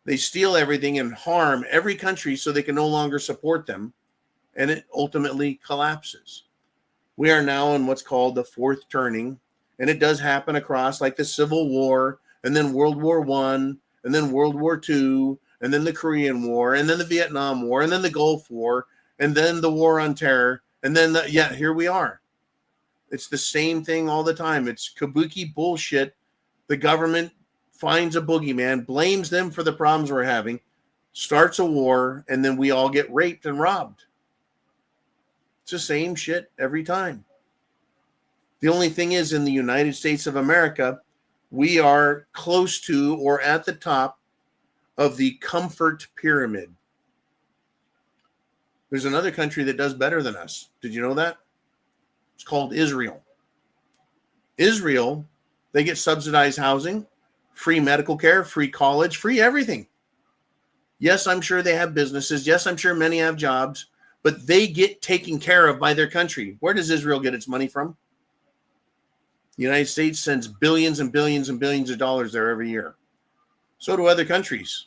They steal everything and harm every country so they can no longer support them, and it ultimately collapses. We are now in what's called the fourth turning, and it does happen across like the Civil War, and then World War I, and then World War II, and then the Korean War, and then the Vietnam War, and then the Gulf War, and then the War on Terror, and then, here we are. It's the same thing all the time. It's kabuki bullshit. The government finds a boogeyman, blames them for the problems we're having, starts a war, and then we all get raped and robbed. It's the same shit every time. The only thing is, in the United States of America, we are close to or at the top of the comfort pyramid. There's another country that does better than us. Did you know that? It's called Israel. Israel, they get subsidized housing, free medical care, free college, free everything. Yes, I'm sure they have businesses. Yes, I'm sure many have jobs, but they get taken care of by their country. Where does Israel get its money from? The United States sends billions and billions and billions of dollars there every year. So do other countries.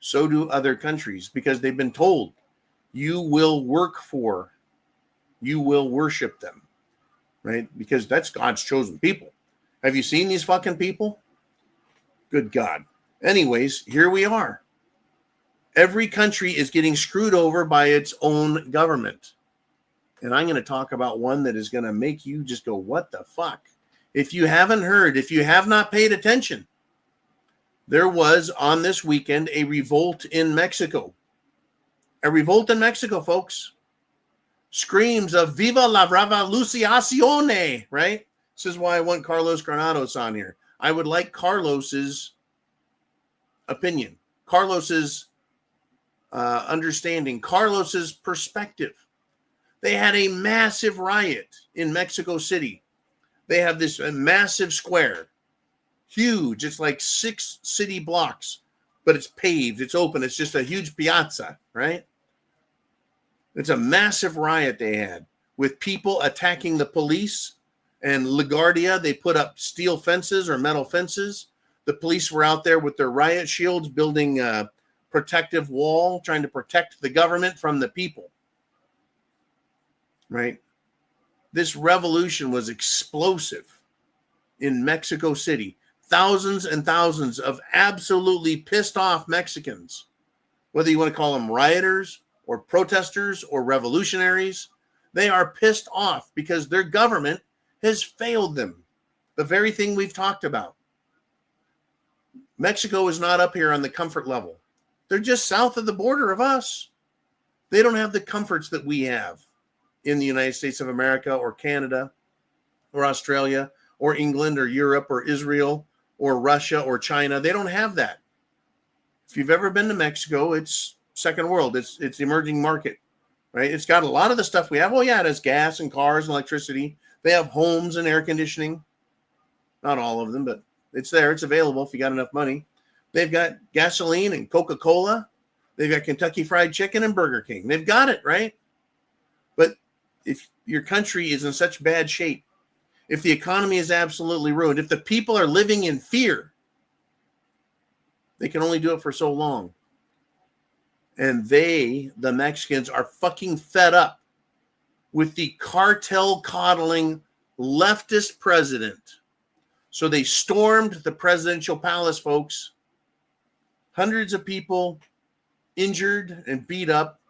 So do other countries, because they've been told, you will work for, you will worship them, right? Because that's God's chosen people. Have you seen these fucking people? Good God. Anyways, here we are. Every country is getting screwed over by its own government. And I'm going to talk about one that is going to make you just go, what the fuck? If you haven't heard, if you have not paid attention, there was on this weekend a revolt in Mexico. A revolt in Mexico, folks. Screams of Viva la Revolucione, right? This is why I want Carlos Granados on here. I would like Carlos's opinion, Carlos's understanding, Carlos's perspective. They had a massive riot in Mexico City. They have this massive square, huge. It's like 6 city blocks, but it's paved. It's open. It's just a huge piazza, right? It's a massive riot they had with people attacking the police and LaGuardia. They put up steel fences or metal fences. The police were out there with their riot shields, building a protective wall, trying to protect the government from the people. Right? This revolution was explosive in Mexico City. Thousands and thousands of absolutely pissed off Mexicans, whether you want to call them rioters or protesters or revolutionaries, they are pissed off because their government has failed them. The very thing we've talked about. Mexico is not up here on the comfort level. They're just south of the border of us. They don't have the comforts that we have in the United States of America or Canada or Australia or England or Europe or Israel or Russia or China. They don't have that. If you've ever been to Mexico, it's second world. It's the emerging market, right? It's got a lot of the stuff we have. Well, yeah, it has gas and cars and electricity. They have homes and air conditioning. Not all of them, but it's there. It's available if you got enough money. They've got gasoline and Coca-Cola. They've got Kentucky Fried Chicken and Burger King. They've got it, right? But if your country is in such bad shape, if the economy is absolutely ruined, if the people are living in fear, they can only do it for so long. And they, the Mexicans, are fucking fed up with the cartel coddling leftist president. So they stormed the presidential palace, folks. Hundreds of people injured and beat up.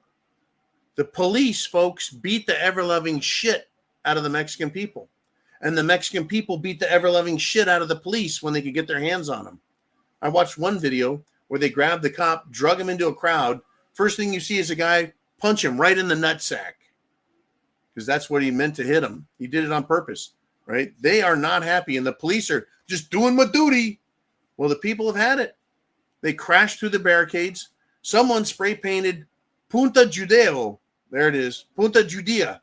The police, folks, beat the ever-loving shit out of the Mexican people. And the Mexican people beat the ever-loving shit out of the police when they could get their hands on them. I watched one video where they grabbed the cop, drug him into a crowd. First thing you see is a guy punch him right in the nutsack. Because that's what he meant to hit him. He did it on purpose, right? They are not happy, and the police are just doing my duty. Well, the people have had it. They crashed through the barricades. Someone spray painted Punta Judeo. There it is. Punta Judea,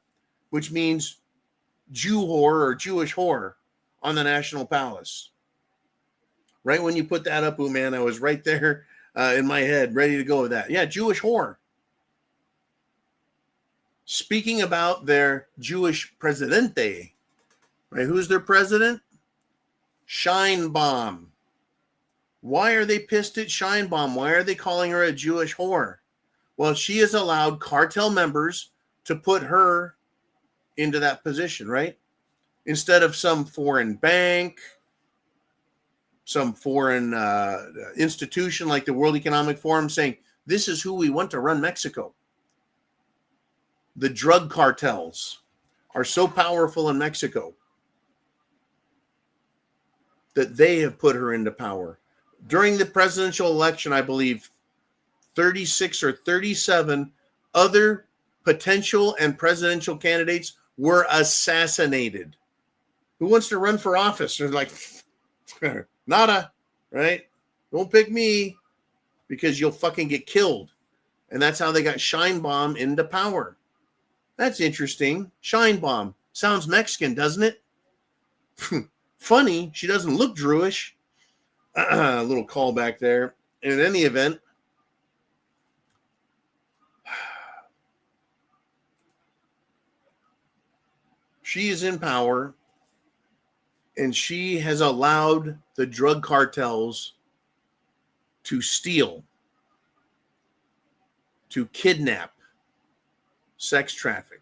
which means Jew whore or Jewish whore on the National Palace. Right when you put that up, man, I was right there in my head, ready to go with that. Yeah, Jewish whore. Speaking about their Jewish presidente, right? Who's their president? Scheinbaum. Why are they pissed at Scheinbaum? Why are they calling her a Jewish whore? Well, she has allowed cartel members to put her into that position, right? Instead of some foreign bank, some foreign institution like the World Economic Forum saying, this is who we want to run Mexico. The drug cartels are so powerful in Mexico that they have put her into power. During the presidential election, I believe 36 or 37 other potential and presidential candidates were assassinated. Who wants to run for office? They're like, nada, right? Don't pick me because you'll fucking get killed. And that's how they got Scheinbaum into power. That's interesting. Scheinbaum. Sounds Mexican, doesn't it? Funny, she doesn't look Jewish. A little callback there. And in any event, she is in power, and she has allowed the drug cartels to steal, to kidnap, sex traffic,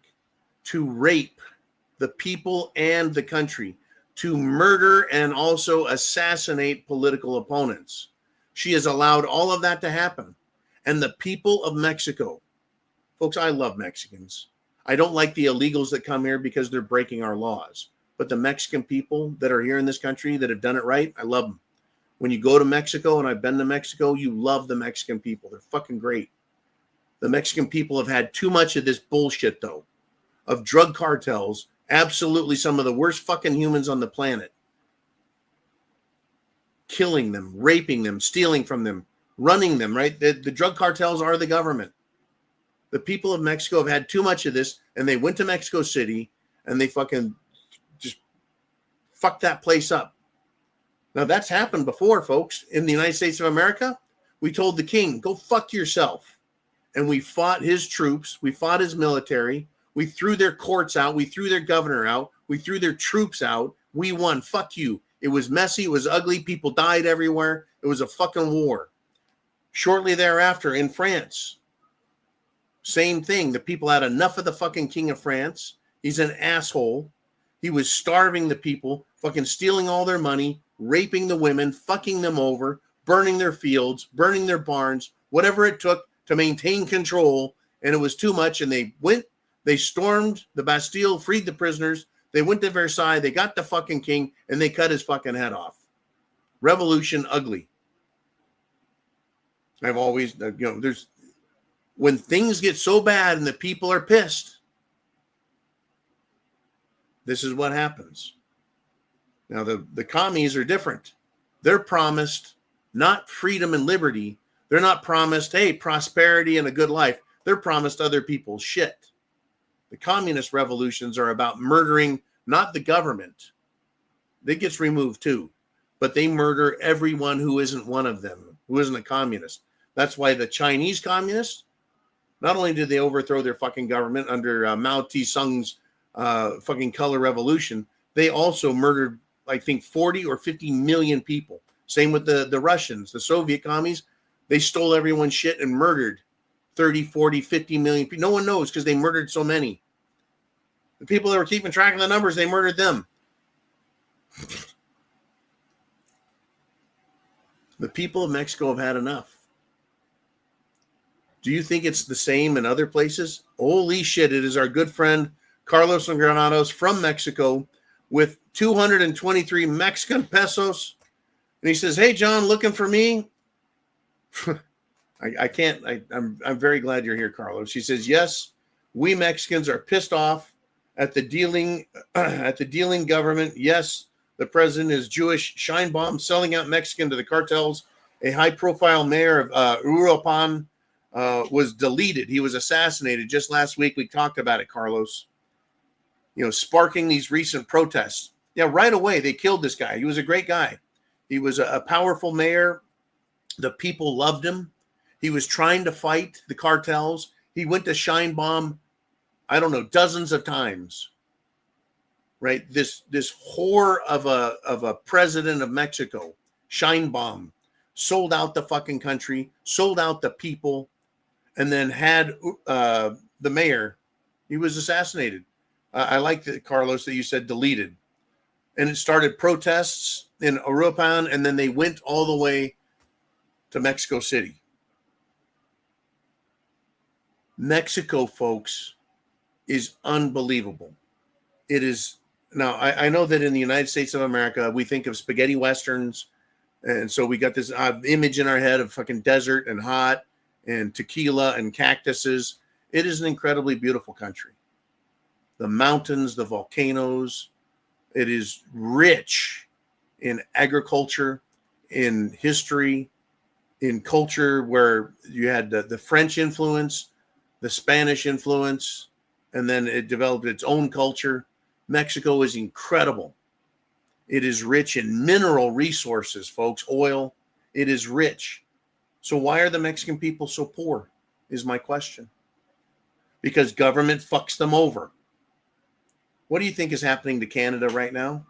to rape the people and the country, to murder and also assassinate political opponents. She has allowed all of that to happen. And the people of Mexico, folks, I love Mexicans. I don't like the illegals that come here because they're breaking our laws. But the Mexican people that are here in this country that have done it right, I love them. When you go to Mexico, and I've been to Mexico, you love the Mexican people. They're fucking great. The Mexican people have had too much of this bullshit, though, of drug cartels, absolutely some of the worst fucking humans on the planet, killing them, raping them, stealing from them, running them, right? The drug cartels are the government. The people of Mexico have had too much of this, and they went to Mexico City, and they fucking just fucked that place up. Now, that's happened before, folks. In the United States of America, we told the king, go fuck yourself. And we fought his troops. We fought his military. We threw their courts out. We threw their governor out. We threw their troops out. We won. Fuck you. It was messy. It was ugly. People died everywhere. It was a fucking war. Shortly thereafter, in France, same thing. The people had enough of the fucking king of France. He's an asshole. He was starving the people, fucking stealing all their money, raping the women, fucking them over, burning their fields, burning their barns, whatever it took to maintain control. And it was too much. And they stormed the Bastille, freed the prisoners. They went to Versailles. They got the fucking king, and they cut his fucking head off. Revolution ugly. I've always, there's, when things get so bad and the people are pissed, this is what happens. Now, the commies are different. They're promised not freedom and liberty. They're not promised, hey, prosperity and a good life. They're promised other people's shit. The communist revolutions are about murdering not the government. That gets removed too. But they murder everyone who isn't one of them, who isn't a communist. That's why the Chinese communists, not only did they overthrow their fucking government under Mao Tse-tung's fucking color revolution, they also murdered, I think, 40 or 50 million people. Same with the Russians, the Soviet commies. They stole everyone's shit and murdered 30, 40, 50 million people. No one knows because they murdered so many. The people that were keeping track of the numbers, they murdered them. The people of Mexico have had enough. Do you think it's the same in other places? Holy shit, it is our good friend Carlos and Granados from Mexico with 223 Mexican pesos. And he says, hey, John, looking for me? I'm very glad you're here, Carlos. He says, yes, we Mexicans are pissed off at the dealing government. Yes, the president is Jewish. Scheinbaum selling out Mexican to the cartels. A high-profile mayor of Uruapan was deleted. He was assassinated just last week. We talked about it, Carlos. Sparking these recent protests. Yeah, right away they killed this guy. He was a great guy. He was a powerful mayor. The people loved him. He was trying to fight the cartels. He went to Scheinbaum, I don't know, dozens of times. Right? This whore of a president of Mexico, Scheinbaum, sold out the fucking country, sold out the people, and then had the mayor. He was assassinated. I like that, Carlos, that you said deleted. And it started protests in Uruapan, and then they went all the way to Mexico City. Mexico, folks, is unbelievable. It is. Now, I know that in the United States of America, we think of spaghetti westerns. And so we got this image in our head of fucking desert and hot and tequila and cactuses. It is an incredibly beautiful country. The mountains, the volcanoes. It is rich in agriculture, in history, in culture, where you had the French influence, the Spanish influence, and then it developed its own culture. Mexico is incredible. It is rich in mineral resources, folks, oil. It is rich. So why are the Mexican people so poor, is my question. Because government fucks them over. What do you think is happening to Canada right now?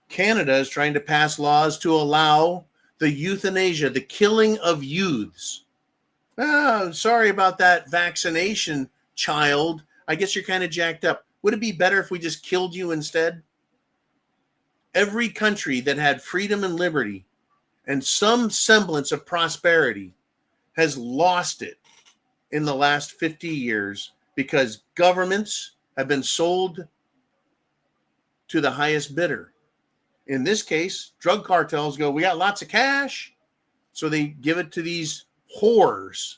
Canada is trying to pass laws to allow the euthanasia, the killing of youths. Oh, sorry about that vaccination, child. I guess you're kind of jacked up. Would it be better if we just killed you instead? Every country that had freedom and liberty and some semblance of prosperity has lost it in the last 50 years because governments have been sold to the highest bidder. In this case, drug cartels go, we got lots of cash. So they give it to these whores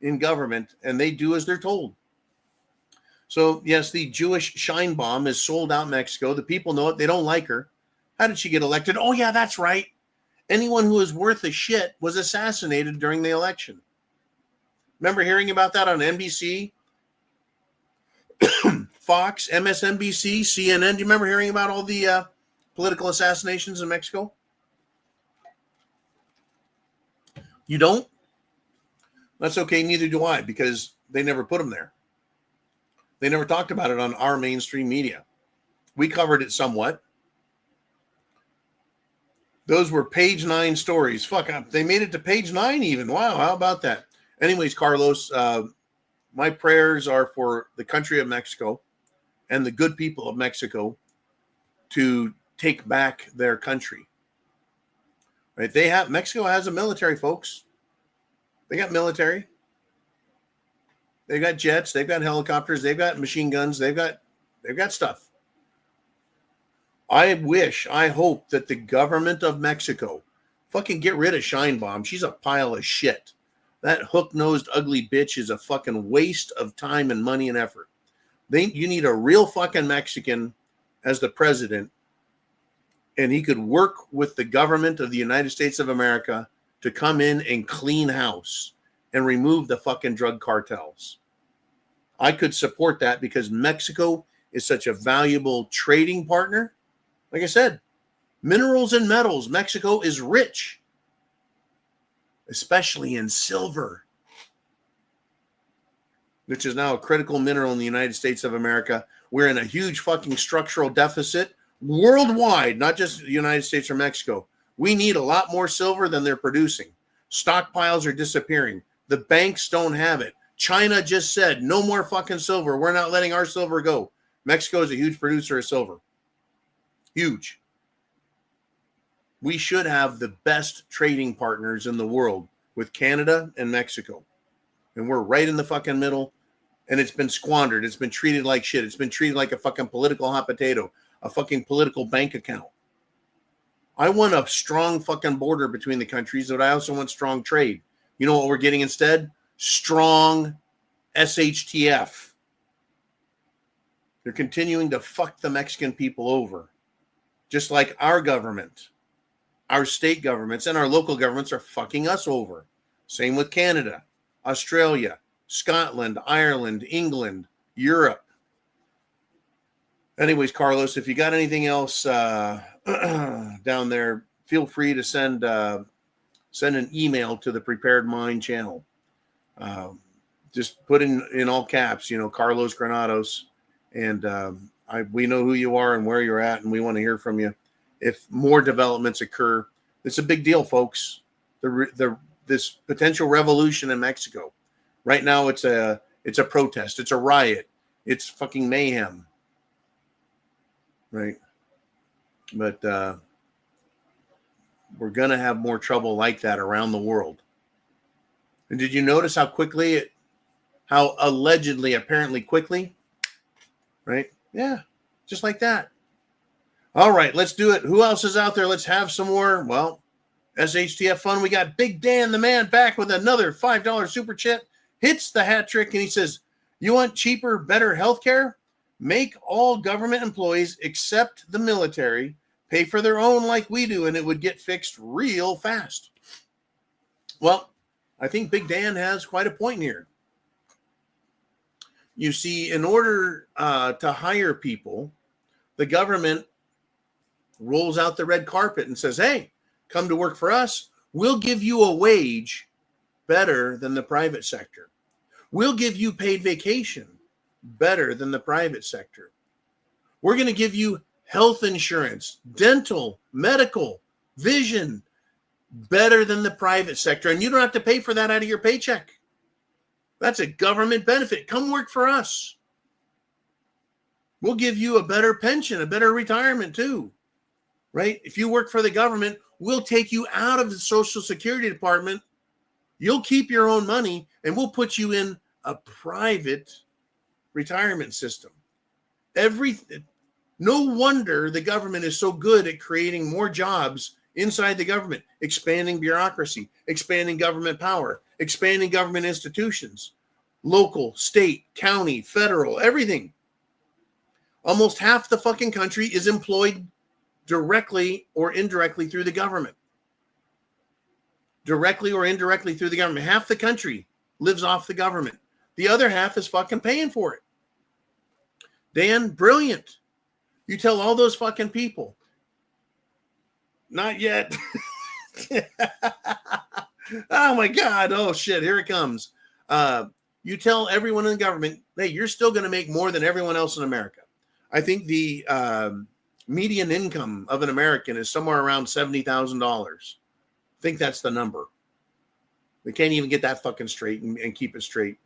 in government, and they do as they're told. So, yes, the Jewish shine bomb is sold out in Mexico. The people know it. They don't like her. How did she get elected? Oh, yeah, that's right. Anyone who is worth a shit was assassinated during the election. Remember hearing about that on NBC, Fox, MSNBC, CNN? Do you remember hearing about all the political assassinations in Mexico? You don't? That's okay. Neither do I, because they never put them there. They never talked about it on our mainstream media. We covered it somewhat. Those were page 9 stories. Fuck up. They made it to page 9 even. Wow. How about that? Anyways, Carlos, my prayers are for the country of Mexico and the good people of Mexico to take back their country. Right? Mexico has a military, folks. They got military. They've got jets. They've got helicopters. They've got machine guns. They've got stuff. I hope that the government of Mexico fucking get rid of Shine Bomb. She's a pile of shit. That hook-nosed, ugly bitch is a fucking waste of time and money and effort. You need a real fucking Mexican as the president, and he could work with the government of the United States of America to come in and clean house and remove the fucking drug cartels. I could support that because Mexico is such a valuable trading partner. Like I said, minerals and metals. Mexico is rich, especially in silver, which is now a critical mineral in the United States of America. We're in a huge fucking structural deficit worldwide, not just the United States or Mexico. We need a lot more silver than they're producing. Stockpiles are disappearing. The banks don't have it. China just said, no more fucking silver. We're not letting our silver go. Mexico is a huge producer of silver. Huge. We should have the best trading partners in the world with Canada and Mexico. And we're right in the fucking middle. And it's been squandered. It's been treated like shit. It's been treated like a fucking political hot potato, a fucking political bank account. I want a strong fucking border between the countries, but I also want strong trade. You know what we're getting instead? Strong SHTF. They're continuing to fuck the Mexican people over. Just like our government, our state governments, and our local governments are fucking us over. Same with Canada, Australia, Scotland, Ireland, England, Europe. Anyways, Carlos, if you got anything else down there, feel free to send an email to the Prepared Mind channel. Just put in all caps, Carlos Granados, and we know who you are and where you're at, and we want to hear from you. If more developments occur, it's a big deal, folks. This potential revolution in Mexico. Right now, it's a protest. It's a riot. It's fucking mayhem. Right. But we're going to have more trouble like that around the world. And did you notice how allegedly, apparently quickly, right? Yeah, just like that. All right, let's do it. Who else is out there? Let's have some more. Well, SHTF fun. We got Big Dan, the man, back with another $5 super chat. Hits the hat trick, and he says, you want cheaper, better healthcare? Make all government employees except the military pay for their own like we do, and it would get fixed real fast. Well, I think Big Dan has quite a point here. You see, in order to hire people, the government rolls out the red carpet and says, hey, come to work for us. We'll give you a wage better than the private sector. We'll give you paid vacation better than the private sector. We're going to give you health insurance, dental, medical, vision better than the private sector. And you don't have to pay for that out of your paycheck. That's a government benefit. Come work for us. We'll give you a better pension, a better retirement too, right? If you work for the government, we'll take you out of the Social Security Department You'll keep your own money and we'll put you in a private retirement system. No wonder the government is so good at creating more jobs inside the government, expanding bureaucracy, expanding government power, expanding government institutions, local, state, county, federal, everything. Almost half the fucking country is employed directly or indirectly through the government. Directly or indirectly through the government. Half the country lives off the government. The other half is fucking paying for it. Dan, brilliant. You tell all those fucking people. Not yet. Oh my God. Oh shit. Here it comes. You tell everyone in the government, hey, you're still going to make more than everyone else in America. I think the median income of an American is somewhere around $70,000. I think that's the number. They can't even get that fucking straight and keep it straight.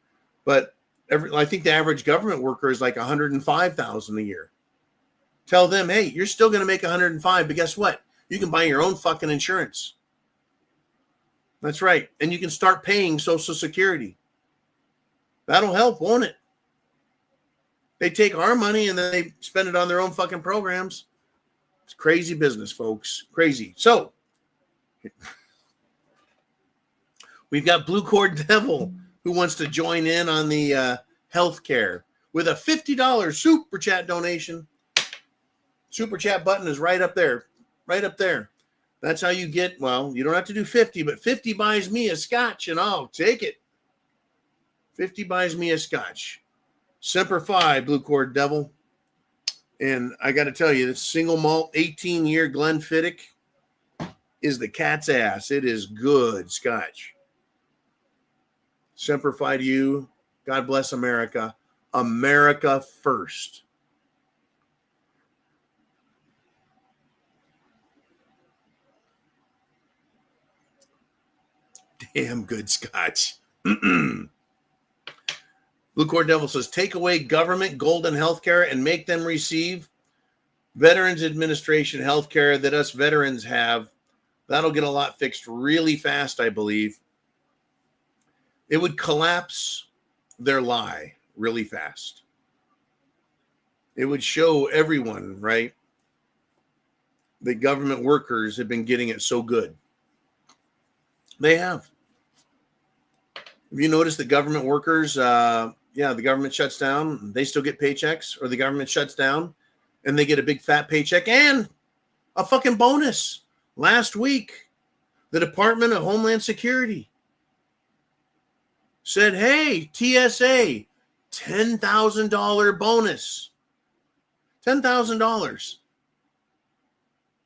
But I think the average government worker is like $105,000 a year. Tell them, hey, you're still going to make $105,000, but guess what? You can buy your own fucking insurance. That's right. And you can start paying Social Security. That'll help, won't it? They take our money and then they spend it on their own fucking programs. It's crazy business, folks. Crazy. So, we've got Blue Cord Devil who wants to join in on the healthcare with a $50 super chat donation. Super chat button is right up there. Right up there. That's how you get, well, you don't have to do 50, but 50 buys me a scotch and I'll take it. 50 buys me a scotch. Semper Fi, Blue Cord Devil. And I got to tell you, this single malt 18-year Glenfiddich is the cat's ass. It is good scotch. Semper Fi to you. God bless America. America first. Damn good scotch. Blue Cord Devil says, take away government golden healthcare and make them receive Veterans Administration healthcare that us veterans have. That'll get a lot fixed really fast, I believe. It would collapse their lie really fast. It would show everyone, right, that government workers have been getting it so good. They have. Have you noticed that government workers, the government shuts down, they still get paychecks, or the government shuts down and they get a big fat paycheck and a fucking bonus. Last week, the Department of Homeland Security said, hey, TSA, $10,000 bonus. $10,000.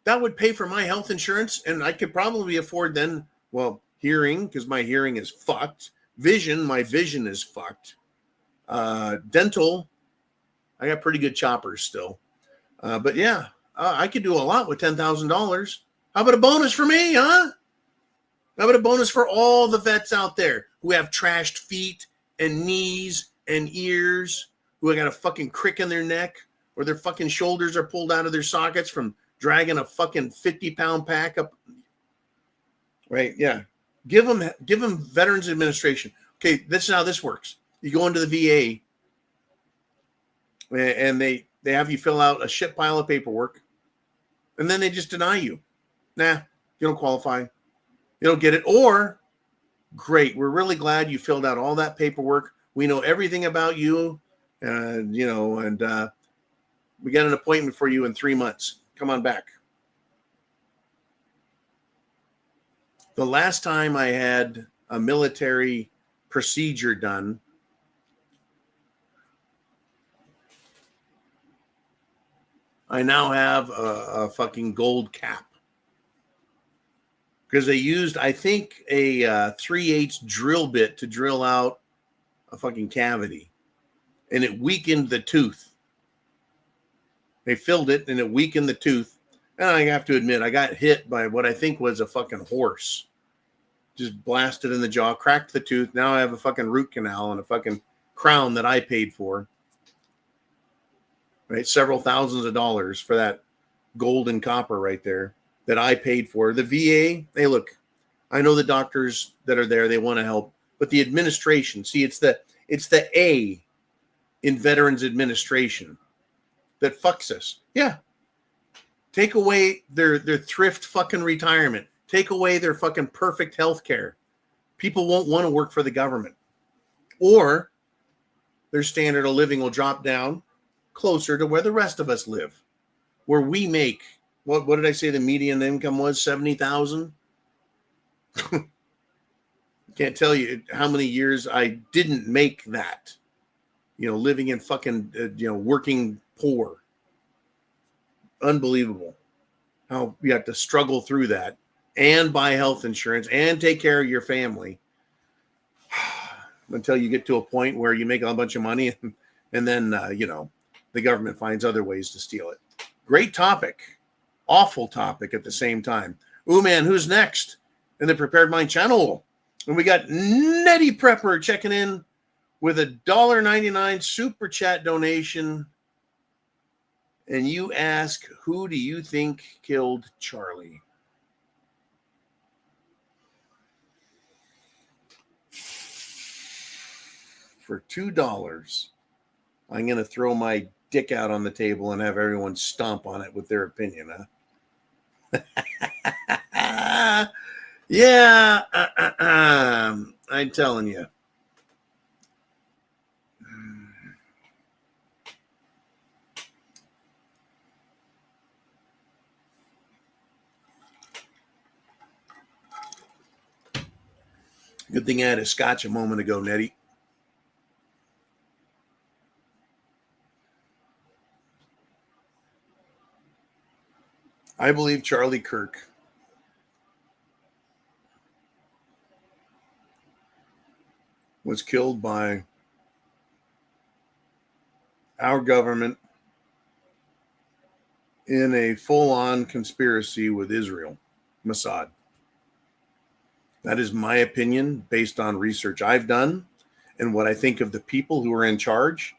That would pay for my health insurance, and I could probably afford then, well, hearing, because my hearing is fucked. Vision, my vision is fucked. Dental, I got pretty good choppers still. But yeah, I could do a lot with $10,000. How about a bonus for me, huh? How about a bonus for all the vets out there who have trashed feet and knees and ears, who have got a fucking crick in their neck, or their fucking shoulders are pulled out of their sockets from dragging a fucking 50-pound pack up. Right, yeah. Give them Veterans Administration. Okay, this is how this works. You go into the VA, and they have you fill out a shit pile of paperwork, and then they just deny you. Nah, you don't qualify. You don't get it. Or, great, we're really glad you filled out all that paperwork. We know everything about you, and we got an appointment for you in 3 months. Come on back. The last time I had a military procedure done, I now have a fucking gold cap. Because they used, I think, a 3/8 drill bit to drill out a fucking cavity. And it weakened the tooth. They filled it and it weakened the tooth. And I have to admit, I got hit by what I think was a fucking horse. Just blasted in the jaw, cracked the tooth. Now I have a fucking root canal and a fucking crown that I paid for. Right? Several thousands of dollars for that gold and copper right there that I paid for. The VA, hey, look, I know the doctors that are there, they want to help, but the administration, see, it's the A in Veterans Administration that fucks us. Yeah. Take away their thrift fucking retirement. Take away their fucking perfect health care. People won't want to work for the government. Or their standard of living will drop down closer to where the rest of us live. Where we make, what did I say the median income was? 70,000? Can't tell you how many years I didn't make that. Living in fucking, working poor. Unbelievable how you have to struggle through that and buy health insurance and take care of your family until you get to a point where you make a bunch of money and then, the government finds other ways to steal it. Great topic. Awful topic at the same time. Ooh, man, who's next in the Prepared Mind channel? And we got Nettie Prepper checking in with a $1.99 super chat donation. And you ask, who do you think killed Charlie? For $2, I'm going to throw my dick out on the table and have everyone stomp on it with their opinion, huh? Yeah, I'm telling you. Good thing I had a scotch a moment ago, Nettie. I believe Charlie Kirk was killed by our government in a full-on conspiracy with Israel, Mossad. That is my opinion based on research I've done and what I think of the people who are in charge.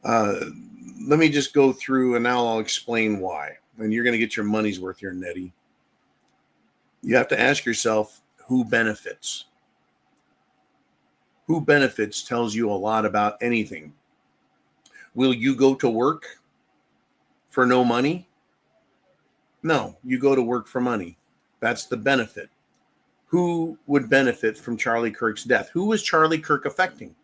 Let me just go through and now I'll explain why. And you're going to get your money's worth here, Nettie. You have to ask yourself, who benefits? Who benefits tells you a lot about anything. Will you go to work for no money? No, you go to work for money. That's the benefit. Who would benefit from Charlie Kirk's death? Who was Charlie Kirk affecting?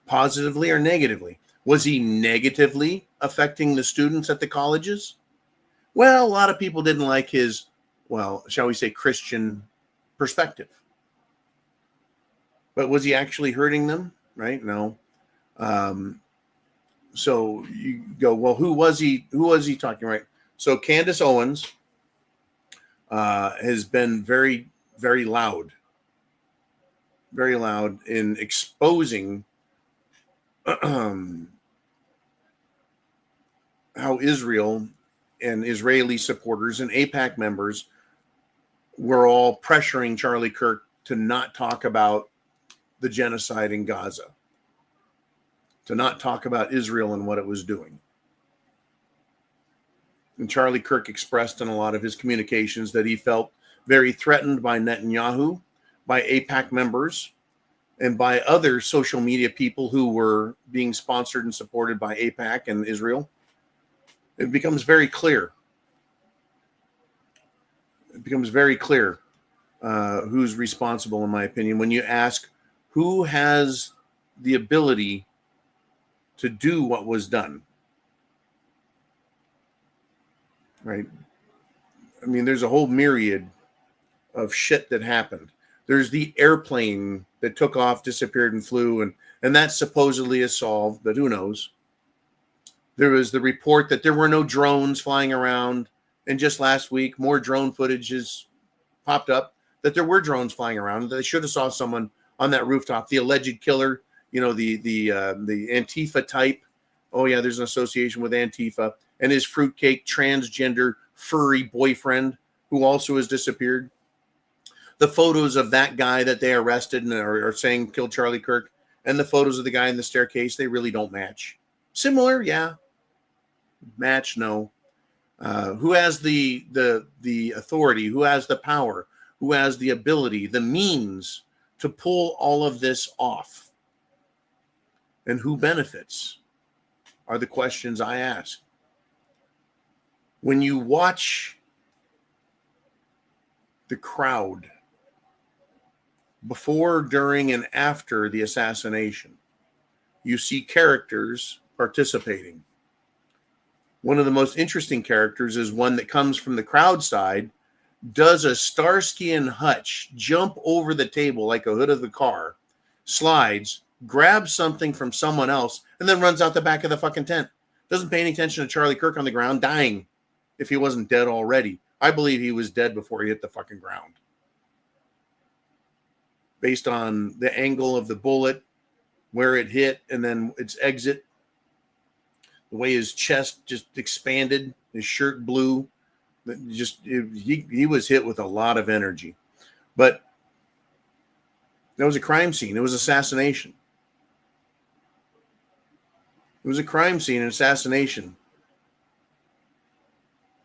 Positively or negatively? Was he negatively affecting the students at the colleges? Well, a lot of people didn't like his, shall we say, Christian perspective. But was he actually hurting them? Right? No. So you go, well, who was he talking, right? So Candace Owens has been very, very loud in exposing how Israel and Israeli supporters and AIPAC members were all pressuring Charlie Kirk to not talk about the genocide in Gaza, to not talk about Israel and what it was doing. And Charlie Kirk expressed in a lot of his communications that he felt very threatened by Netanyahu, by AIPAC members, and by other social media people who were being sponsored and supported by AIPAC and Israel. It becomes very clear. Who's responsible, in my opinion, when you ask who has the ability to do what was done. Right? I mean, there's a whole myriad of shit that happened. There's the airplane that took off, disappeared, and flew, and that supposedly is solved, but who knows? There was the report that there were no drones flying around, and just last week, more drone footage has popped up that there were drones flying around. They should have saw someone on that rooftop. The alleged killer, the Antifa type. Oh yeah, there's an association with Antifa and his fruitcake transgender furry boyfriend who also has disappeared. The photos of that guy that they arrested and are saying killed Charlie Kirk, and the photos of the guy in the staircase, they really don't match. Similar, yeah. Match, no. Who has the authority? Who has the power? who has the ability, the means to pull all of this off? And who benefits are the questions I ask. When you watch the crowd before, during, and after the assassination, you see characters participating. One of the most interesting characters is one that comes from the crowd side, does a Starsky and Hutch jump over the table like a hood of the car, slides, grabs something from someone else, and then runs out the back of the fucking tent. Doesn't pay any attention to Charlie Kirk on the ground, dying if he wasn't dead already. I believe he was dead before he hit the fucking ground. Based on the angle of the bullet, where it hit, and then its exit, the way his chest just expanded, his shirt blew. He was hit with a lot of energy. But that was a crime scene. It was assassination. It was a crime scene, an assassination.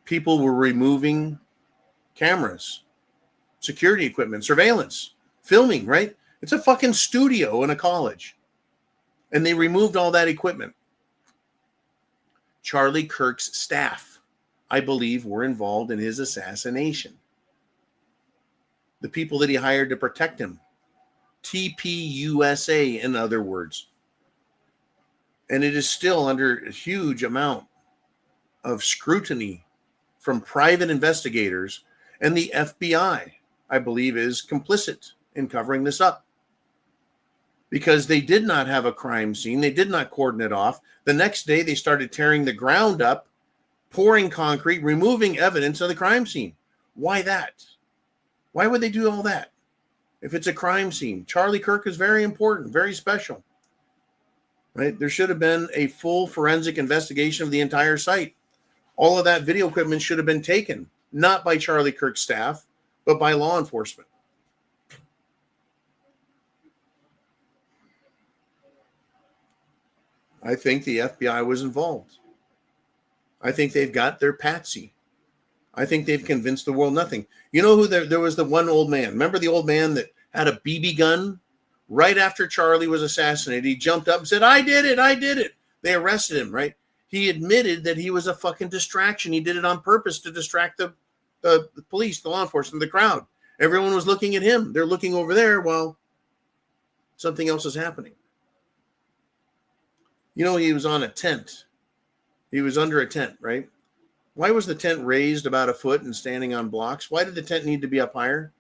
People were removing cameras, security equipment, surveillance, filming, right? It's a fucking studio in a college. And they removed all that equipment. Charlie Kirk's staff, I believe, were involved in his assassination. The people that he hired to protect him. TPUSA, in other words. And it is still under a huge amount of scrutiny from private investigators, and the FBI, I believe, is complicit in covering this up. Because they did not have a crime scene. They did not cordon it off. The next day, they started tearing the ground up, pouring concrete, removing evidence of the crime scene. Why that? Why would they do all that? If it's a crime scene, Charlie Kirk is very important, very special. Right? There should have been a full forensic investigation of the entire site. All of that video equipment should have been taken, not by Charlie Kirk's staff, but by law enforcement. I think the FBI was involved. I think they've got their patsy. I think they've convinced the world nothing. You know who there was the one old man. Remember the old man that had a BB gun? Right after Charlie was assassinated, he jumped up and said, I did it, I did it. They arrested him, right? He admitted that he was a fucking distraction. He did it on purpose to distract the police, the law enforcement, the crowd. Everyone was looking at him. They're looking over there while something else is happening. You know, he was on a tent. He was under a tent, right? Why was the tent raised about a foot and standing on blocks? Why did the tent need to be up higher?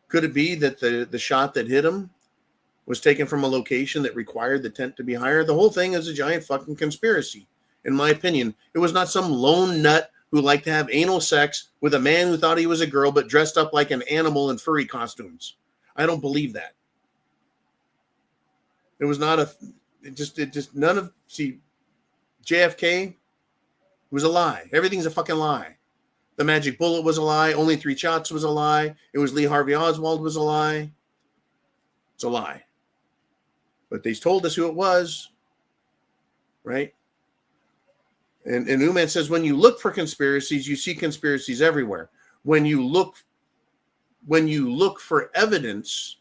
Could it be that the shot that hit him was taken from a location that required the tent to be higher? The whole thing is a giant fucking conspiracy, in my opinion. It was not some lone nut who liked to have anal sex with a man who thought he was a girl but dressed up like an animal in furry costumes. I don't believe that. It was not JFK was a lie. Everything's a fucking lie. The magic bullet was a lie. Only 3 shots was a lie. It was Lee Harvey Oswald was a lie. It's a lie. But they told us who it was, right? And Uman says, when you look for conspiracies, you see conspiracies everywhere. When you look for evidence,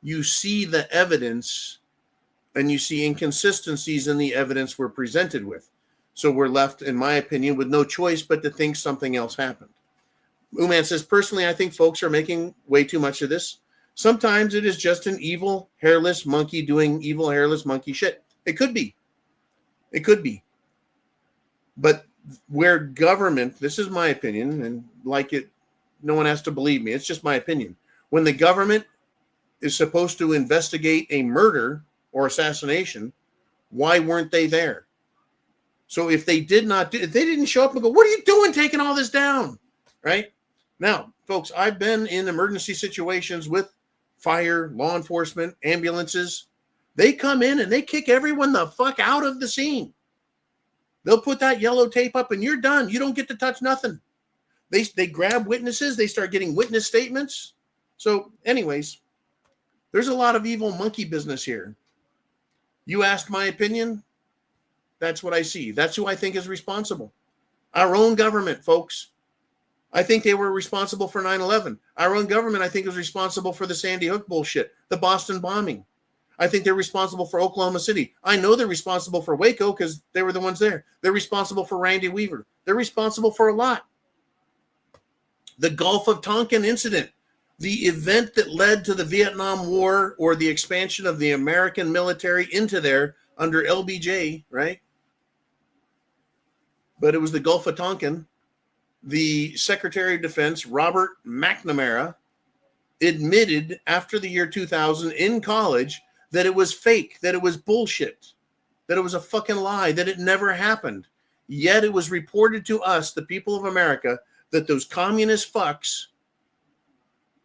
you see the evidence and you see inconsistencies in the evidence we're presented with. So we're left, in my opinion, with no choice but to think something else happened. Uman says, personally, I think folks are making way too much of this. Sometimes it is just an evil, hairless monkey doing evil, hairless monkey shit. It could be. It could be. But where government, this is my opinion, and like it, no one has to believe me. It's just my opinion. When the government is supposed to investigate a murder or assassination, why weren't they there? So if they didn't show up and go, what are you doing taking all this down? Right? Now, folks, I've been in emergency situations with fire, law enforcement, ambulances. They come in and they kick everyone the fuck out of the scene. They'll put that yellow tape up and you're done. You don't get to touch nothing. They grab witnesses. They start getting witness statements. So anyways, there's a lot of evil monkey business here. You asked my opinion. That's what I see. That's who I think is responsible. Our own government, folks. I think they were responsible for 9/11. Our own government, I think, was responsible for the Sandy Hook bullshit, the Boston bombing. I think they're responsible for Oklahoma City. I know they're responsible for Waco because they were the ones there. They're responsible for Randy Weaver. They're responsible for a lot. The Gulf of Tonkin incident, the event that led to the Vietnam War or the expansion of the American military into there under LBJ, right? But it was the Gulf of Tonkin. The Secretary of Defense, Robert McNamara, admitted after the year 2000 in college that it was fake, that it was bullshit, that it was a fucking lie, that it never happened. Yet it was reported to us, the people of America, that those communist fucks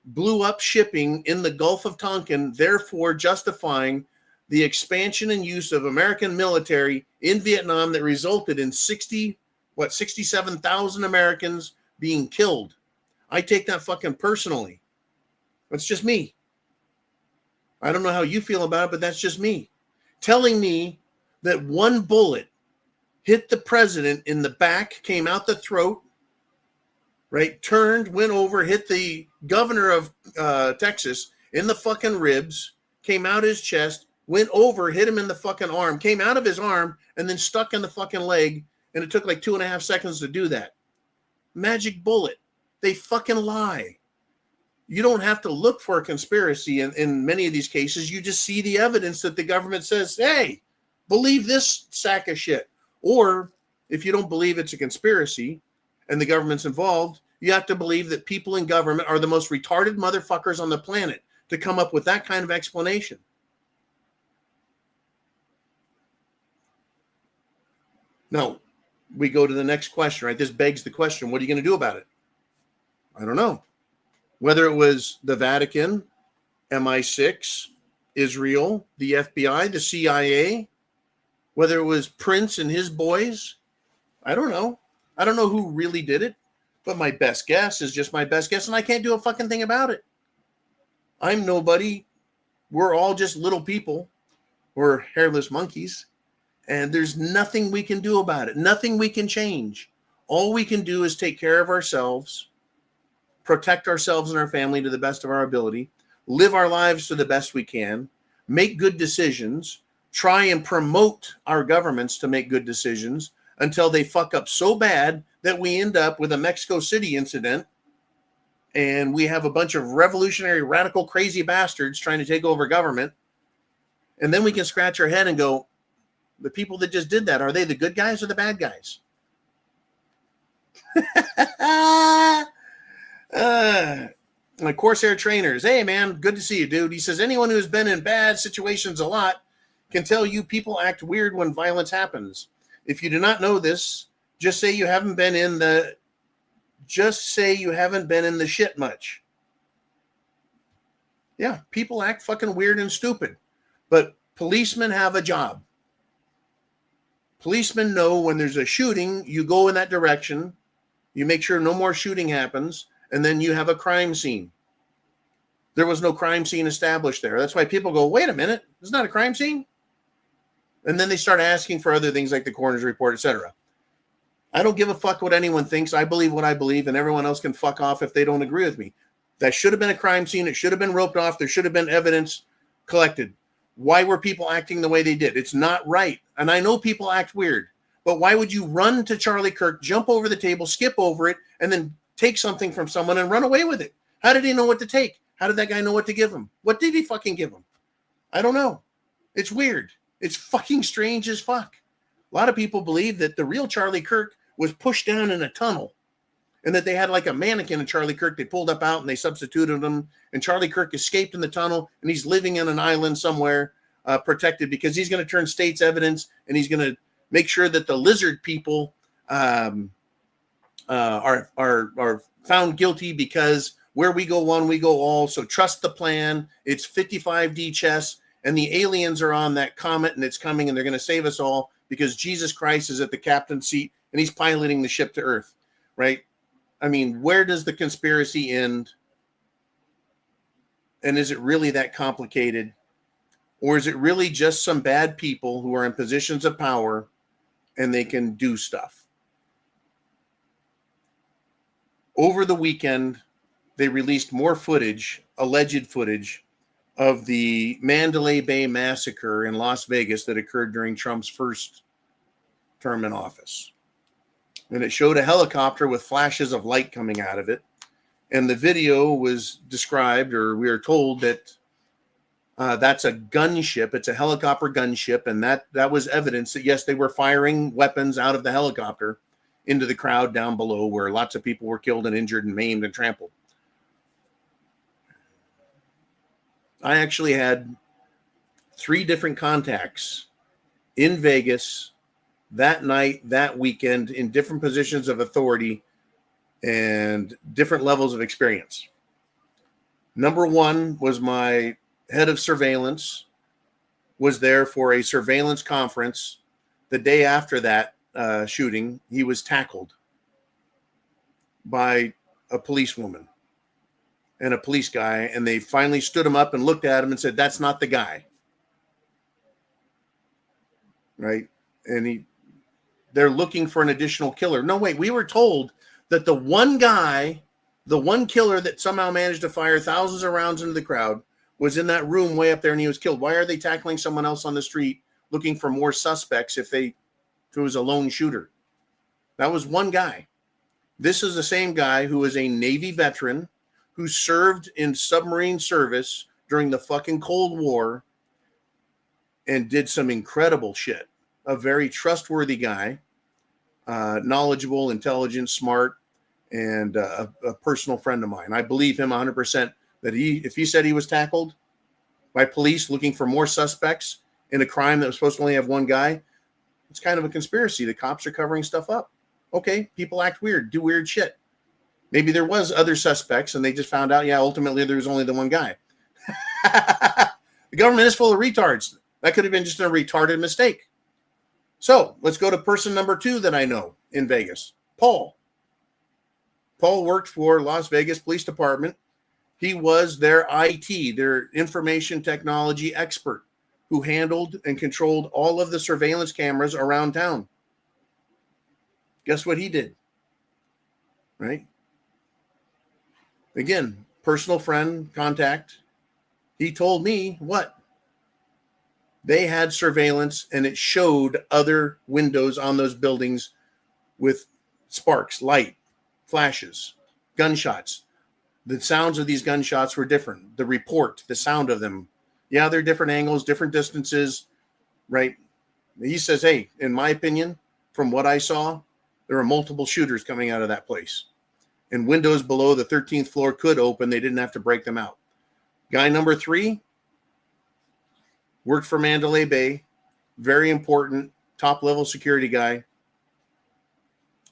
blew up shipping in the Gulf of Tonkin, therefore justifying the expansion and use of American military in Vietnam that resulted in 67,000 Americans being killed. I take that fucking personally. That's just me. I don't know how you feel about it, but that's just me. Telling me that one bullet hit the president in the back, came out the throat, right? Turned, went over, hit the governor of Texas in the fucking ribs, came out his chest, went over, hit him in the fucking arm, came out of his arm, and then stuck in the fucking leg. And it took like 2.5 seconds to do that. Magic bullet. They fucking lie. You don't have to look for a conspiracy in many of these cases. You just see the evidence that the government says, hey, believe this sack of shit. Or if you don't believe it's a conspiracy and the government's involved, you have to believe that people in government are the most retarded motherfuckers on the planet to come up with that kind of explanation. Now, we go to the next question, right? This begs the question, what are you going to do about it? I don't know. Whether it was the Vatican, MI6, Israel, the FBI, the CIA, whether it was Prince and his boys, I don't know. I don't know who really did it, but my best guess is just my best guess, and I can't do a fucking thing about it. I'm nobody. We're all just little people. We're hairless monkeys, and there's nothing we can do about it, nothing we can change. All we can do is take care of ourselves, protect ourselves and our family to the best of our ability, live our lives to the best we can, make good decisions, try and promote our governments to make good decisions until they fuck up so bad that we end up with a Mexico City incident and we have a bunch of revolutionary, radical, crazy bastards trying to take over government. And then we can scratch our head and go, the people that just did that, are they the good guys or the bad guys? My Corsair trainers, hey man, good to see you, dude. He says anyone who's been in bad situations a lot can tell you people act weird when violence happens. If you do not know this, just say you haven't been in the shit much. Yeah, people act fucking weird and stupid, but policemen have a job. Policemen know when there's a shooting, you go in that direction, you make sure no more shooting happens, and then you have a crime scene. There was no crime scene established there. That's why people go, wait a minute, it's not a crime scene? And then they start asking for other things like the coroner's report, etc. I don't give a fuck what anyone thinks. I believe what I believe, and everyone else can fuck off if they don't agree with me. That should have been a crime scene. It should have been roped off. There should have been evidence collected. Why were people acting the way they did? It's not right. And I know people act weird, but why would you run to Charlie Kirk, jump over the table, skip over it, and then take something from someone and run away with it? How did he know what to take? How did that guy know what to give him? What did he fucking give him? I don't know. It's weird. It's fucking strange as fuck. A lot of people believe that the real Charlie Kirk was pushed down in a tunnel and that they had like a mannequin of Charlie Kirk. They pulled up out and they substituted him, and Charlie Kirk escaped in the tunnel and he's living in an island somewhere protected because he's going to turn state's evidence and he's going to make sure that the lizard people are found guilty because where we go one, we go all. So trust the plan. It's 55D chess, and the aliens are on that comet and it's coming and they're going to save us all because Jesus Christ is at the captain's seat and he's piloting the ship to Earth, right? I mean, where does the conspiracy end? And is it really that complicated? Or is it really just some bad people who are in positions of power and they can do stuff? Over the weekend, they released more footage, alleged footage, of the Mandalay Bay massacre in Las Vegas that occurred during Trump's first term in office. And it showed a helicopter with flashes of light coming out of it. And the video was described, or we are told that that's a gunship. It's a helicopter gunship. And that was evidence that, yes, they were firing weapons out of the helicopter into the crowd down below, where lots of people were killed and injured and maimed and trampled. I actually had 3 different contacts in Vegas that night, that weekend, in different positions of authority and different levels of experience. Number 1 was my head of surveillance, was there for a surveillance conference. The day after that shooting, he was tackled by a policewoman and a police guy, and they finally stood him up and looked at him and said, "That's not the guy." Right? And they're looking for an additional killer. No, wait, we were told that the one guy, the one killer that somehow managed to fire thousands of rounds into the crowd, was in that room way up there and he was killed. Why are they tackling someone else on the street looking for more suspects if it was a lone shooter? That was one guy. This is the same guy who is a Navy veteran who served in submarine service during the fucking Cold War and did some incredible shit. A very trustworthy guy, knowledgeable, intelligent, smart, and a personal friend of mine. I believe him 100% that if he said he was tackled by police looking for more suspects in a crime that was supposed to only have one guy, it's kind of a conspiracy. The cops are covering stuff up. Okay, people act weird, do weird shit. Maybe there was other suspects and they just found out, ultimately there was only the one guy. The government is full of retards. That could have been just a retarded mistake. So let's go to person number 2 that I know in Vegas, Paul. Paul worked for Las Vegas Police Department. He was their IT, their information technology expert, who handled and controlled all of the surveillance cameras around town. Guess what he did? Right? Again, personal friend, contact. He told me what? They had surveillance and it showed other windows on those buildings with sparks, light, flashes, gunshots. The sounds of these gunshots were different. The report, the sound of them. Yeah, they're different angles, different distances, right? He says, hey, in my opinion, from what I saw, there were multiple shooters coming out of that place. And windows below the 13th floor could open. They didn't have to break them out. Guy number 3 worked for Mandalay Bay. Very important, top-level security guy.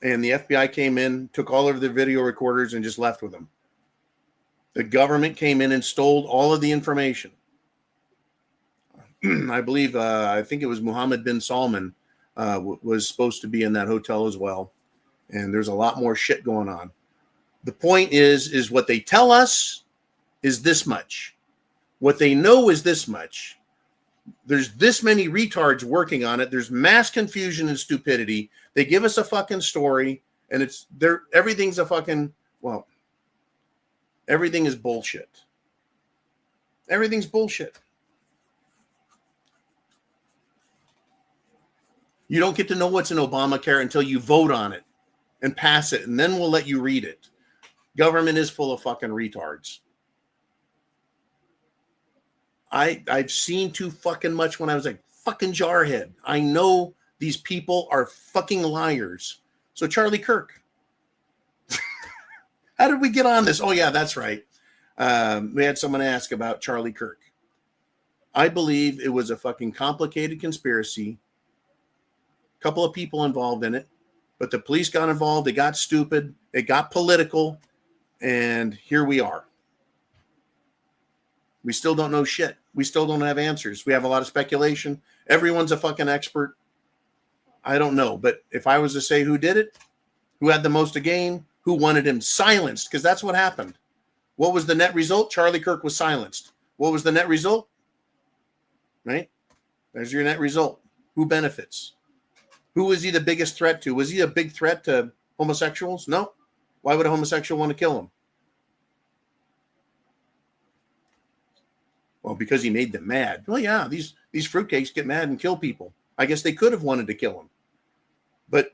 And the FBI came in, took all of their video recorders, and just left with them. The government came in and stole all of the information. I believe, I think it was Mohammed bin Salman was supposed to be in that hotel as well. And there's a lot more shit going on. The point is what they tell us is this much. What they know is this much. There's this many retards working on it. There's mass confusion and stupidity. They give us a fucking story, and everything's a fucking, everything is bullshit. Everything's bullshit. You don't get to know what's in Obamacare until you vote on it and pass it, and then we'll let you read it. Government is full of fucking retards. I've seen too fucking much when I was like fucking jarhead. I know these people are fucking liars. So Charlie Kirk. How did we get on this? Oh yeah, that's right. We had someone ask about Charlie Kirk. I believe it was a fucking complicated conspiracy. A couple of people involved in it, but the police got involved. It got stupid. It got political. And here we are. We still don't know shit. We still don't have answers. We have a lot of speculation. Everyone's a fucking expert. I don't know. But if I was to say who did it, who had the most to gain, who wanted him silenced, because that's what happened. What was the net result? Charlie Kirk was silenced. What was the net result? Right? There's your net result. Who benefits? Who was he the biggest threat to? Was he a big threat to homosexuals? No. Why would a homosexual want to kill him? Well, because he made them mad. Well, yeah, these fruitcakes get mad and kill people. I guess they could have wanted to kill him. But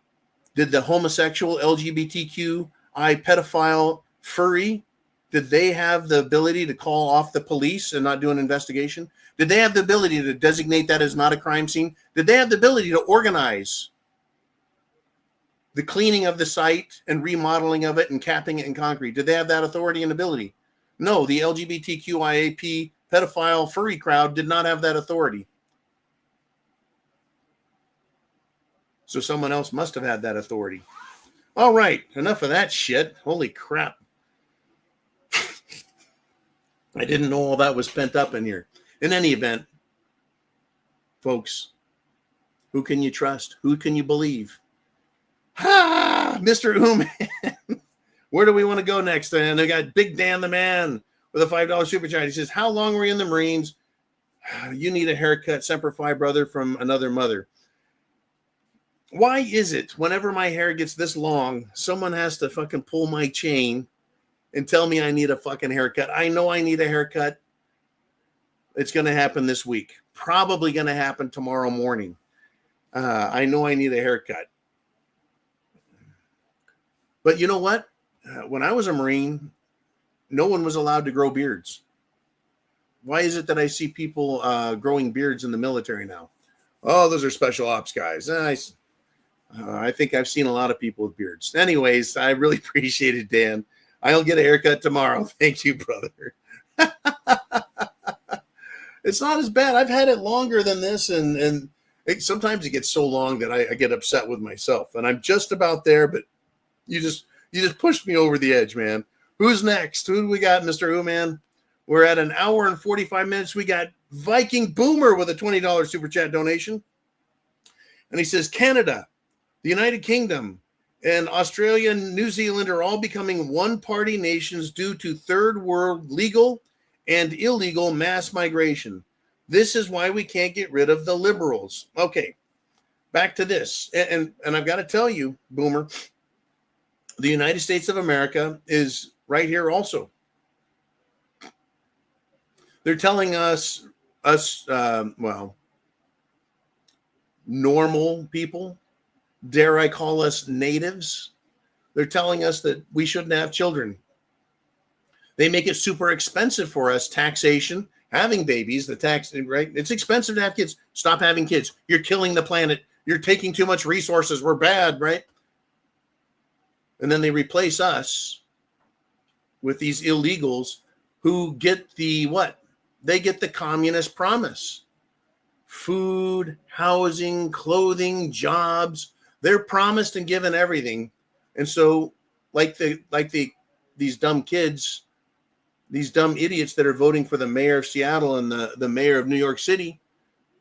did the homosexual, LGBTQI, pedophile, furry, did they have the ability to call off the police and not do an investigation? Did they have the ability to designate that as not a crime scene? Did they have the ability to organize the cleaning of the site and remodeling of it and capping it in concrete? Did they have that authority and ability? No, the LGBTQIAP pedophile furry crowd did not have that authority. So someone else must have had that authority. All right, enough of that shit. Holy crap. I didn't know all that was pent up in here. In any event, folks, who can you trust? Who can you believe? Mr. Ooman. Where do we want to go next? And they got Big Dan the Man with a $5 super chat. He says, how long were you in the Marines? You need a haircut, Semper Fi brother from another mother. Why is it whenever my hair gets this long, someone has to fucking pull my chain and tell me I need a fucking haircut? I know I need a haircut. It's going to happen this week. Probably going to happen tomorrow morning. I know I need a haircut. But you know what? When I was a Marine, no one was allowed to grow beards. Why is it that I see people growing beards in the military now? Oh, those are special ops guys. I think I've seen a lot of people with beards. Anyways, I really appreciate it, Dan. I'll get a haircut tomorrow. Thank you, brother. It's not as bad. I've had it longer than this, and sometimes it gets so long that I get upset with myself. And I'm just about there, but you just pushed me over the edge, man. Who's next? Who do we got, Mr. Ooman? We're at an hour and 45 minutes. We got Viking Boomer with a $20 super chat donation. And he says, Canada, the United Kingdom, and Australia and New Zealand are all becoming one-party nations due to third world legal and illegal mass migration. This is why we can't get rid of the liberals. Okay, back to this. And I've got to tell you, Boomer, the United States of America is right here also. They're telling us normal people, dare I call us natives, they're telling us that we shouldn't have children. They make it super expensive for us, taxation, having babies, the tax, right? It's expensive to have kids. Stop having kids. You're killing the planet. You're taking too much resources. We're bad, right? And then they replace us with these illegals who get the what? They get the communist promise. Food, housing, clothing, jobs. They're promised and given everything. And so these dumb kids, these dumb idiots that are voting for the mayor of Seattle and the mayor of New York City,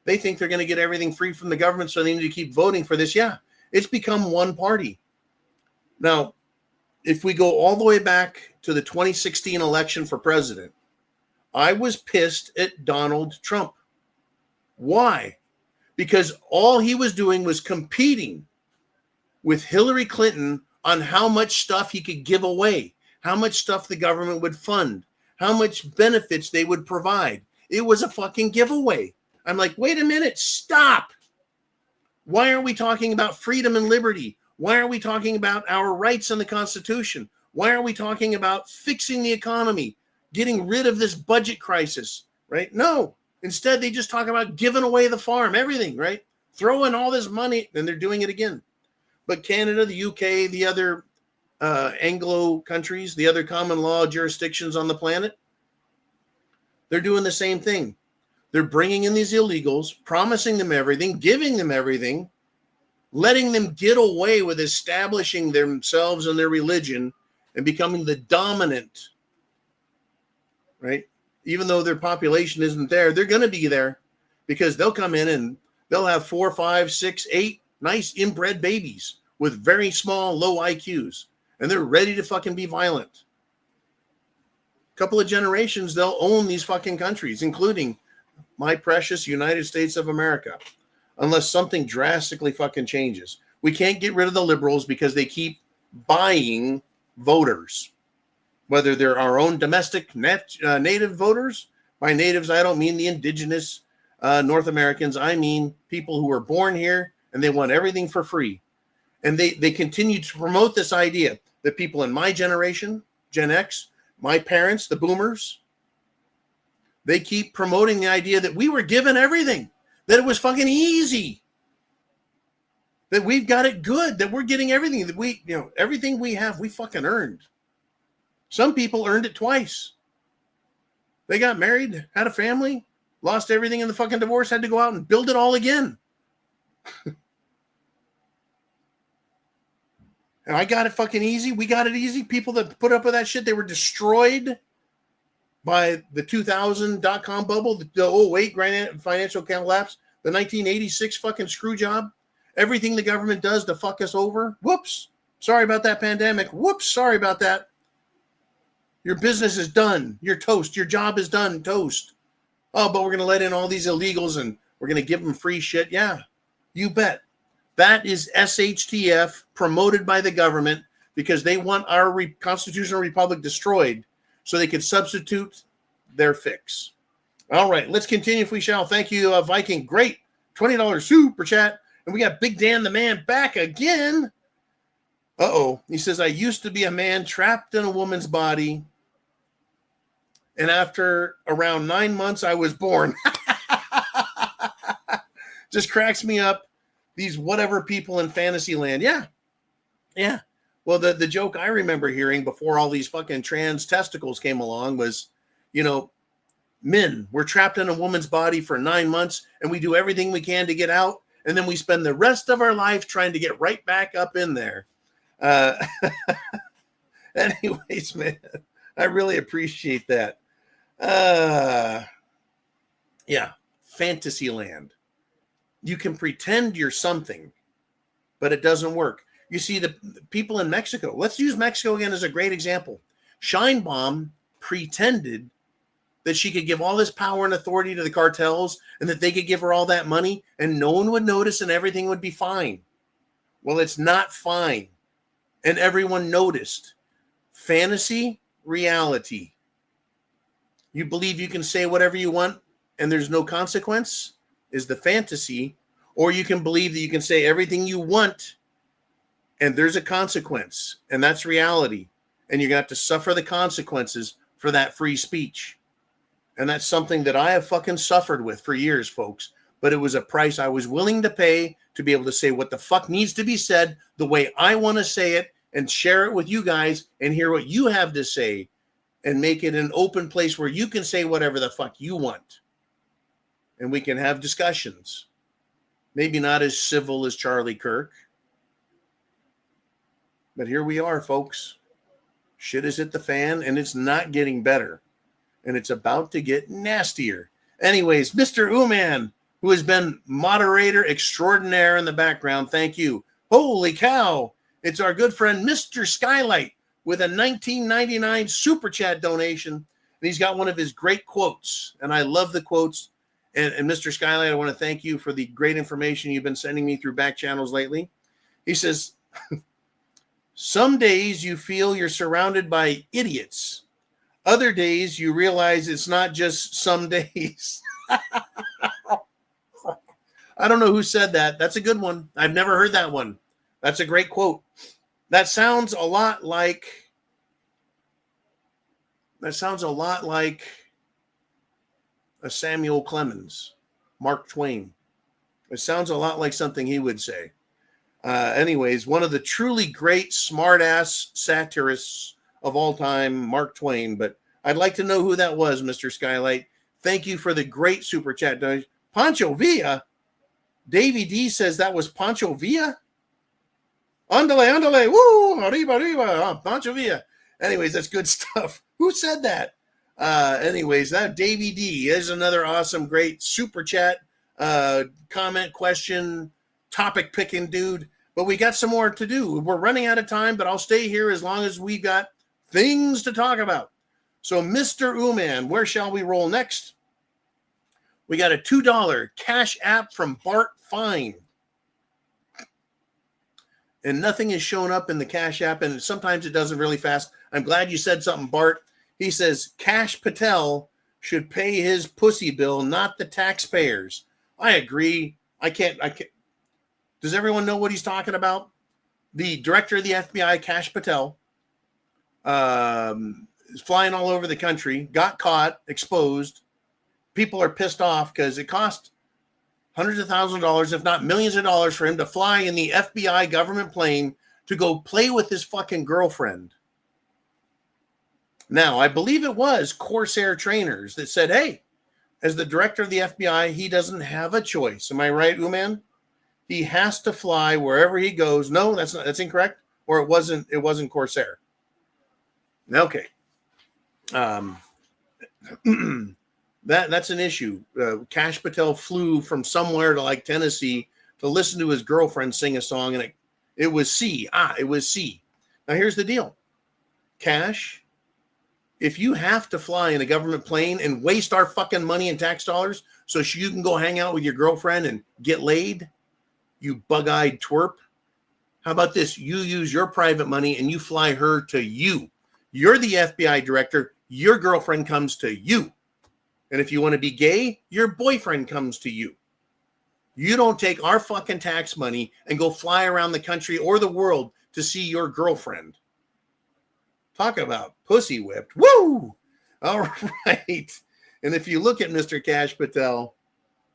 they think they're going to get everything free from the government, so they need to keep voting for this. Yeah, it's become one party. Now, if we go all the way back to the 2016 election for president, I was pissed at Donald Trump. Why? Because all he was doing was competing with Hillary Clinton on how much stuff he could give away, how much stuff the government would fund, how much benefits they would provide. It was a fucking giveaway. I'm like, wait a minute, stop. Why are we talking about freedom and liberty? Why are we talking about our rights in the Constitution? Why are we talking about fixing the economy, getting rid of this budget crisis, right? No. Instead, they just talk about giving away the farm, everything, right? Throwing all this money, and they're doing it again. But Canada, the UK, the other Anglo countries, the other common law jurisdictions on the planet, they're doing the same thing. They're bringing in these illegals, promising them everything, giving them everything, letting them get away with establishing themselves and their religion and becoming the dominant, right? Even though their population isn't there, they're going to be there because they'll come in and they'll have 4, 5, 6, 8 nice inbred babies with very small, low IQs, and they're ready to fucking be violent. A couple of generations, they'll own these fucking countries, including my precious United States of America, unless something drastically fucking changes. We can't get rid of the liberals because they keep buying voters, whether they're our own domestic native voters. By natives, I don't mean the indigenous North Americans. I mean people who were born here and they want everything for free. And they continue to promote this idea that people in my generation, Gen X, my parents, the boomers, they keep promoting the idea that we were given everything, that it was fucking easy, that we've got it good, that we're getting everything, that we, everything we have, we fucking earned. Some people earned it twice. They got married, had a family, lost everything in the fucking divorce, had to go out and build it all again. And I got it fucking easy. We got it easy. People that put up with that shit, they were destroyed by the 2000 dot-com bubble, the 08 financial collapse, the 1986 fucking screw job. Everything the government does to fuck us over. Whoops. Sorry about that pandemic. Whoops. Sorry about that. Your business is done. You're toast. Your job is done. Toast. Oh, but we're going to let in all these illegals and we're going to give them free shit. Yeah, you bet. That is SHTF promoted by the government because they want our constitutional republic destroyed so they can substitute their fix. All right, let's continue if we shall. Thank you, Viking. Great. $20 super chat. And we got Big Dan the Man back again. Uh-oh. He says, I used to be a man trapped in a woman's body. And after around 9 months, I was born. Just cracks me up. These whatever people in fantasy land. Yeah. Yeah. Well, the joke I remember hearing before all these fucking trans testicles came along was, men, we're trapped in a woman's body for 9 months and we do everything we can to get out. And then we spend the rest of our life trying to get right back up in there. Anyways, man, I really appreciate that. Yeah. Fantasy land. You can pretend you're something, but it doesn't work. You see, the people in Mexico, let's use Mexico again as a great example. Scheinbaum pretended that she could give all this power and authority to the cartels and that they could give her all that money and no one would notice and everything would be fine. Well, it's not fine. And everyone noticed. Fantasy, reality. You believe you can say whatever you want and there's no consequence is the fantasy, or you can believe that you can say everything you want and there's a consequence, and that's reality. And you're going to have to suffer the consequences for that free speech. And that's something that I have fucking suffered with for years, folks. But it was a price I was willing to pay to be able to say what the fuck needs to be said the way I want to say it and share it with you guys and hear what you have to say and make it an open place where you can say whatever the fuck you want. And we can have discussions. Maybe not as civil as Charlie Kirk. But here we are, folks. Shit is hit the fan, and it's not getting better. And it's about to get nastier. Anyways, Mr. Uman, who has been moderator extraordinaire in the background, thank you. Holy cow. It's our good friend, Mr. Skylight, with a $19.99 super chat donation. And he's got one of his great quotes. And I love the quotes. And Mr. Skylight, I want to thank you for the great information you've been sending me through back channels lately. He says, some days you feel you're surrounded by idiots. Other days you realize it's not just some days. I don't know who said that. That's a good one. I've never heard that one. That's a great quote. That sounds a lot like a Samuel Clemens, Mark Twain. It sounds a lot like something he would say. Anyways, one of the truly great smart-ass satirists of all time, Mark Twain. But I'd like to know who that was, Mr. Skylight. Thank you for the great super chat. Pancho Villa? Davey D says that was Pancho Villa? Andale, woo, arriba, Pancho Villa. Anyways, that's good stuff. Who said that? Anyways, that Davey D is another awesome, great super chat, comment, question, topic picking dude. But we got some more to do. We're running out of time, but I'll stay here as long as we got things to talk about. So, Mr. Uman, where shall we roll next? We got a $2 cash app from Bart Fine. and nothing is showing up in the Cash App, and sometimes it doesn't really fast. I'm glad you said something, Bart. He says Cash Patel should pay his pussy bill, not the taxpayers. I agree. I can't. Does everyone know what he's talking about? The director of the FBI, Cash Patel, is flying all over the country, got caught, exposed. People are pissed off because it cost hundreds of thousands of dollars, if not millions of dollars, for him to fly in the FBI government plane to go play with his fucking girlfriend. Now, I believe it was Corsair trainers that said, hey, as the director of the FBI, he doesn't have a choice. Am I right, Uman? He has to fly wherever he goes. No, that's incorrect. Or it wasn't Corsair. Okay. That's an issue. Cash Patel flew from somewhere to like Tennessee to listen to his girlfriend sing a song, and it was C. It was C. Now here's the deal. Cash, if you have to fly in a government plane and waste our fucking money and tax dollars so you can go hang out with your girlfriend and get laid, you bug-eyed twerp, how about this? You use your private money and you fly her to you. You're the FBI director. Your girlfriend comes to you. And if you want to be gay, your boyfriend comes to you. You don't take our fucking tax money and go fly around the country or the world to see your girlfriend. Talk about pussy whipped. Woo! All right. And if you look at Mr. Cash Patel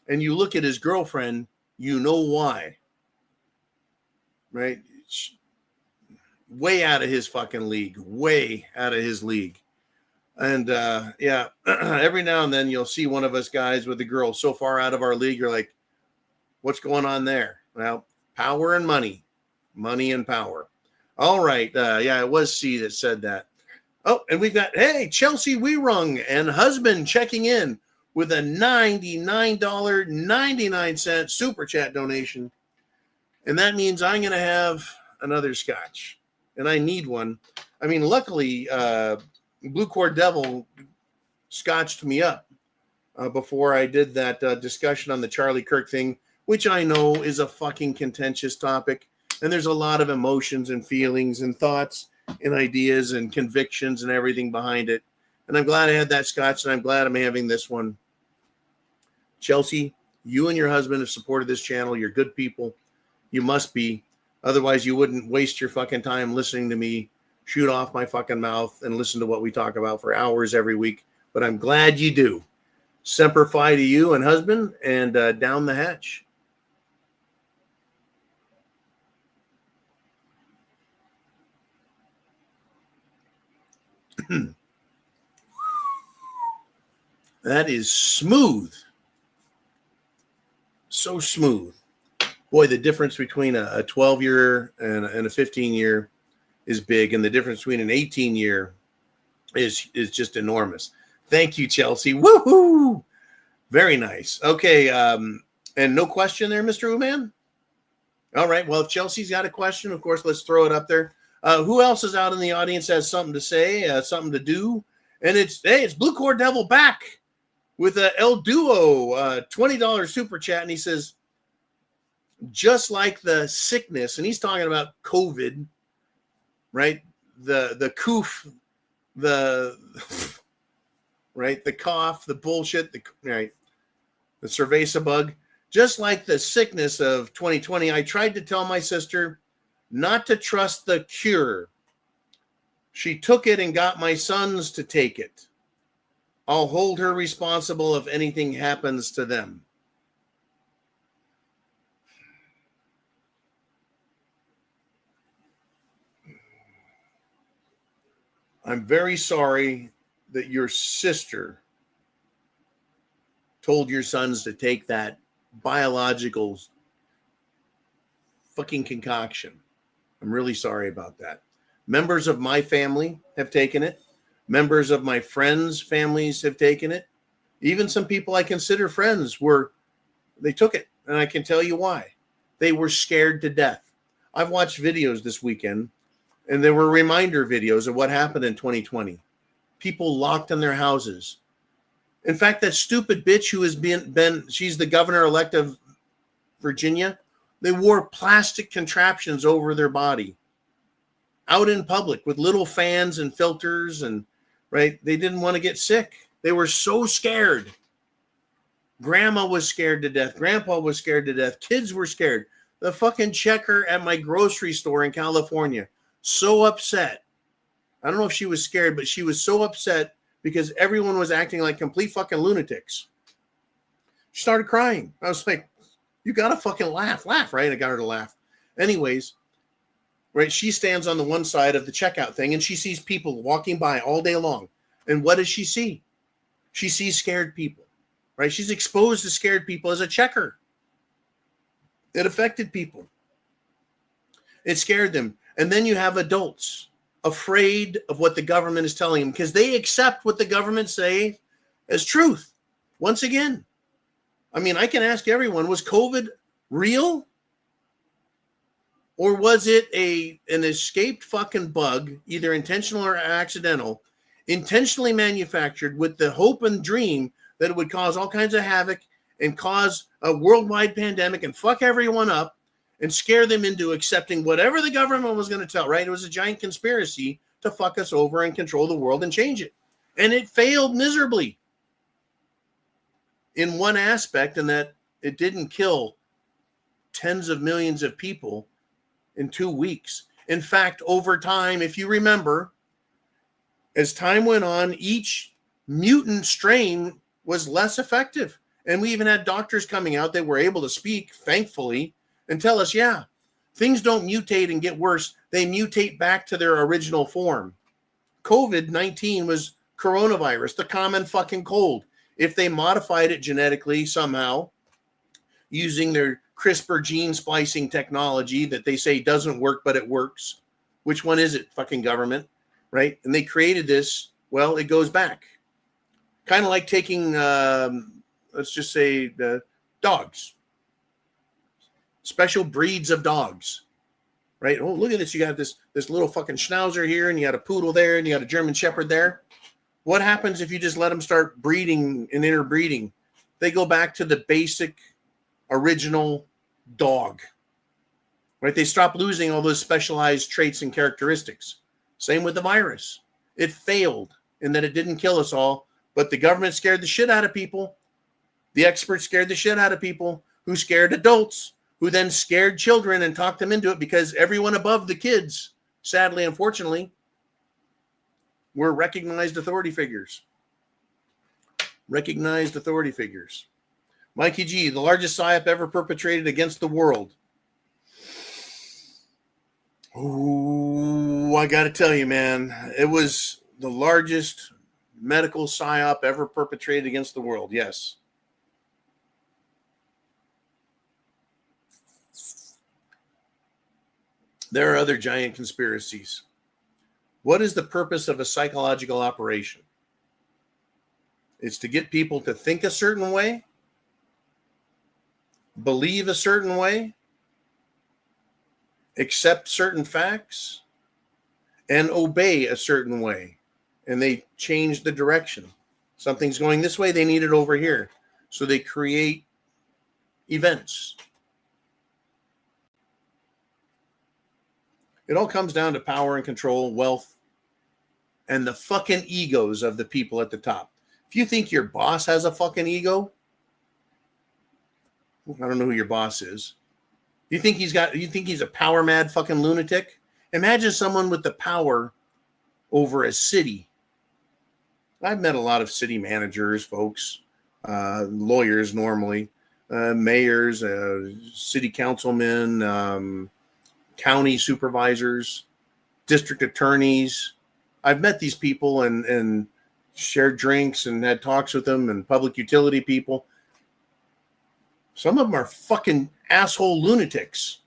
and you look at his girlfriend, you know why. Right? It's way out of his fucking league. Way out of his league. And yeah, every now and then you'll see one of us guys with a girl so far out of our league, you're like, what's going on there? Well, power and money. Money and power. All right. Yeah, it was C that said that. Oh, and we've got, hey, Chelsea Weerung and husband checking in with a $99.99 super chat donation. And that means I'm going to have another scotch. And I need one. I mean, luckily, Blue Cord Devil scotched me up before I did that discussion on the Charlie Kirk thing, which I know is a fucking contentious topic. And there's a lot of emotions and feelings and thoughts and ideas and convictions and everything behind it. And I'm glad I had that scotch, and I'm glad I'm having this one. Chelsea, you and your husband have supported this channel. You're good people. You must be. Otherwise, you wouldn't waste your fucking time listening to me shoot off my fucking mouth and listen to what we talk about for hours every week. But I'm glad you do. Semper Fi to you and husband, and down the hatch. That is smooth. So smooth. Boy, the difference between a 12-year and a 15-year is big, and the difference between an 18-year is just enormous. Thank you, Chelsea. Woohoo! Very nice. Okay, and no question there, Mr. Uman? All right, well, if Chelsea's got a question, of course, let's throw it up there. Who else is out in the audience has something to say, something to do? And it's Blue Cord Devil back with El Duo, $20 super chat, and he says, just like the sickness, and he's talking about COVID, right? The coof, right? The cough, the bullshit, the cerveza bug. Just like the sickness of 2020, I tried to tell my sister not to trust the cure. She took it and got my sons to take it. I'll hold her responsible if anything happens to them. I'm very sorry that your sister told your sons to take that biological fucking concoction. I'm really sorry about that. Members of my family have taken it. Members of my friends' families have taken it. Even some people I consider friends they took it. And I can tell you why. They were scared to death. I've watched videos this weekend, and there were reminder videos of what happened in 2020. People locked in their houses. In fact, that stupid bitch who has been she's the governor-elect of Virginia, They wore plastic contraptions over their body out in public with little fans and filters, and right, they didn't want to get sick. They were so scared. Grandma was scared to death. Grandpa was scared to death. Kids were scared. The fucking checker at my grocery store in California, so upset. I don't know if she was scared, but she was so upset because everyone was acting like complete fucking lunatics. She started crying. I was like, you gotta fucking laugh, right? I got her to laugh. Anyways, right, she stands on the one side of the checkout thing and she sees people walking by all day long. And what does she see? She sees scared people, right? She's exposed to scared people as a checker. It affected people. It scared them. And then you have adults afraid of what the government is telling them because they accept what the government say as truth. Once again, I mean, I can ask everyone, was COVID real? Or was it an escaped fucking bug, either intentional or accidental, intentionally manufactured with the hope and dream that it would cause all kinds of havoc and cause a worldwide pandemic and fuck everyone up and scare them into accepting whatever the government was going to tell, right? It was a giant conspiracy to fuck us over and control the world and change it. And it failed miserably in one aspect, in that it didn't kill tens of millions of people in 2 weeks. In fact, over time, if you remember, as time went on, each mutant strain was less effective. And we even had doctors coming out that were able to speak, thankfully, and tell us, yeah, things don't mutate and get worse. They mutate back to their original form. COVID-19 was coronavirus, the common fucking cold. If they modified it genetically somehow using their CRISPR gene splicing technology that they say doesn't work, but it works. Which one is it? Fucking government, right? And they created this. Well, it goes back. Kind of like taking, let's just say, dogs. Special breeds of dogs, right? Oh, look at this. You got this little fucking schnauzer here, and you got a poodle there, and you got a German shepherd there. What happens if you just let them start breeding and interbreeding? They go back to the basic original dog, right? They stop losing all those specialized traits and characteristics. Same with the virus. It failed in that it didn't kill us all, but the government scared the shit out of people. The experts scared the shit out of people, who scared adults, who then scared children and talked them into it, because everyone above the kids, sadly, unfortunately, were recognized authority figures. Recognized authority figures. Mikey G, the largest PSYOP ever perpetrated against the world. Oh, I got to tell you, man, it was the largest medical PSYOP ever perpetrated against the world. Yes. There are other giant conspiracies. What is the purpose of a psychological operation? It's to get people to think a certain way, believe a certain way, accept certain facts, and obey a certain way. And they change the direction. Something's going this way, they need it over here. So they create events. It all comes down to power and control, wealth, and the fucking egos of the people at the top. If you think your boss has a fucking ego, I don't know who your boss is. You think he's a power mad fucking lunatic? Imagine someone with the power over a city. I've met a lot of city managers, folks, lawyers normally, mayors, city councilmen, county supervisors, district attorneys. I've met these people and shared drinks and had talks with them, and public utility people. Some of them are fucking asshole lunatics.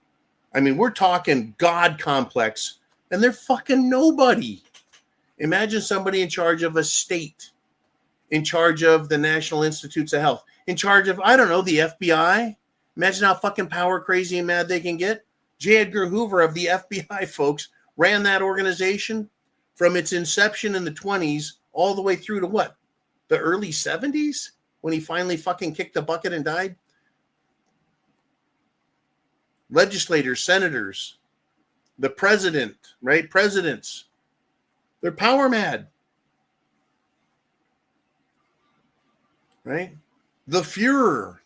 I mean, we're talking God complex, and they're fucking nobody. Imagine somebody in charge of a state, in charge of the National Institutes of Health, in charge of, I don't know, the FBI. Imagine how fucking power crazy and mad they can get. J. Edgar Hoover of the FBI, folks, ran that organization from its inception in the 20s all the way through to what? The early 70s? When he finally fucking kicked the bucket and died? legislators, senators, the president, right? Presidents. They're power mad. Right? The Fuhrer,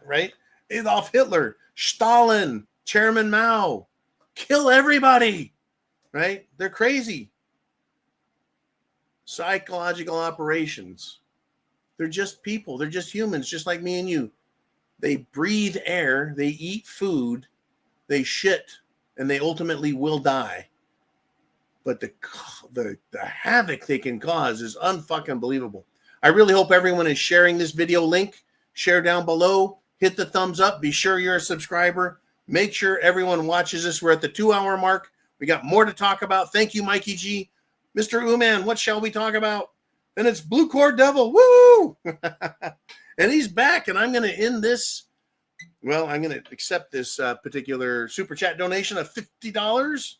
right? Adolf Hitler, Stalin, Chairman Mao. Kill everybody, right? They're crazy. Psychological operations. They're just people. They're just humans, just like me and you. They breathe air, they eat food, they shit, and they ultimately will die. But the havoc they can cause is unfucking believable. I really hope everyone is sharing this video link. Share down below. Hit the thumbs up. Be sure you're a subscriber. Make sure everyone watches this. We're at the 2-hour mark. We got more to talk about. Thank you, Mikey G. Mr. Uman, what shall we talk about? And it's Blue Cord Devil. Woo! And he's back, and I'm going to end this. Well, I'm going to accept this particular super chat donation of $50,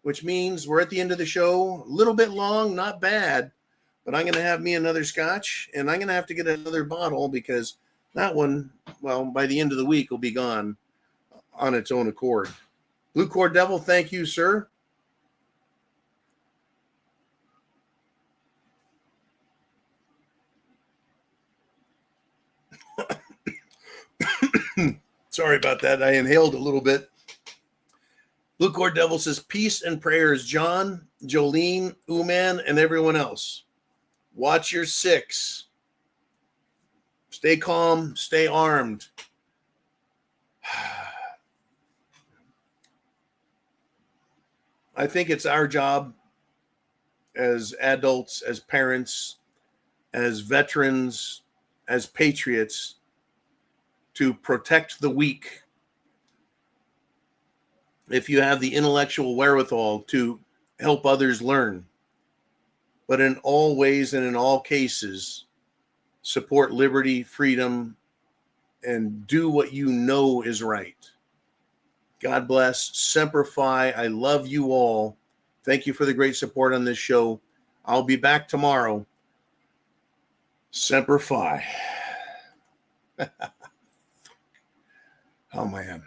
which means we're at the end of the show. A little bit long, not bad, but I'm going to have me another scotch, and I'm going to have to get another bottle because that one, well, by the end of the week, will be gone on its own accord. Blue Cord Devil, thank you, sir. Sorry about that. I inhaled a little bit. Blue Cord Devil says, peace and prayers, John, Jolene, Uman, and everyone else. Watch your six. Stay calm. Stay armed. I think it's our job as adults, as parents, as veterans, as patriots, to protect the weak. If you have the intellectual wherewithal to help others learn. But in all ways and in all cases, support liberty, freedom, and do what you know is right. God bless. Semper Fi. I love you all. Thank you for the great support on this show. I'll be back tomorrow. Semper Fi. Oh, man.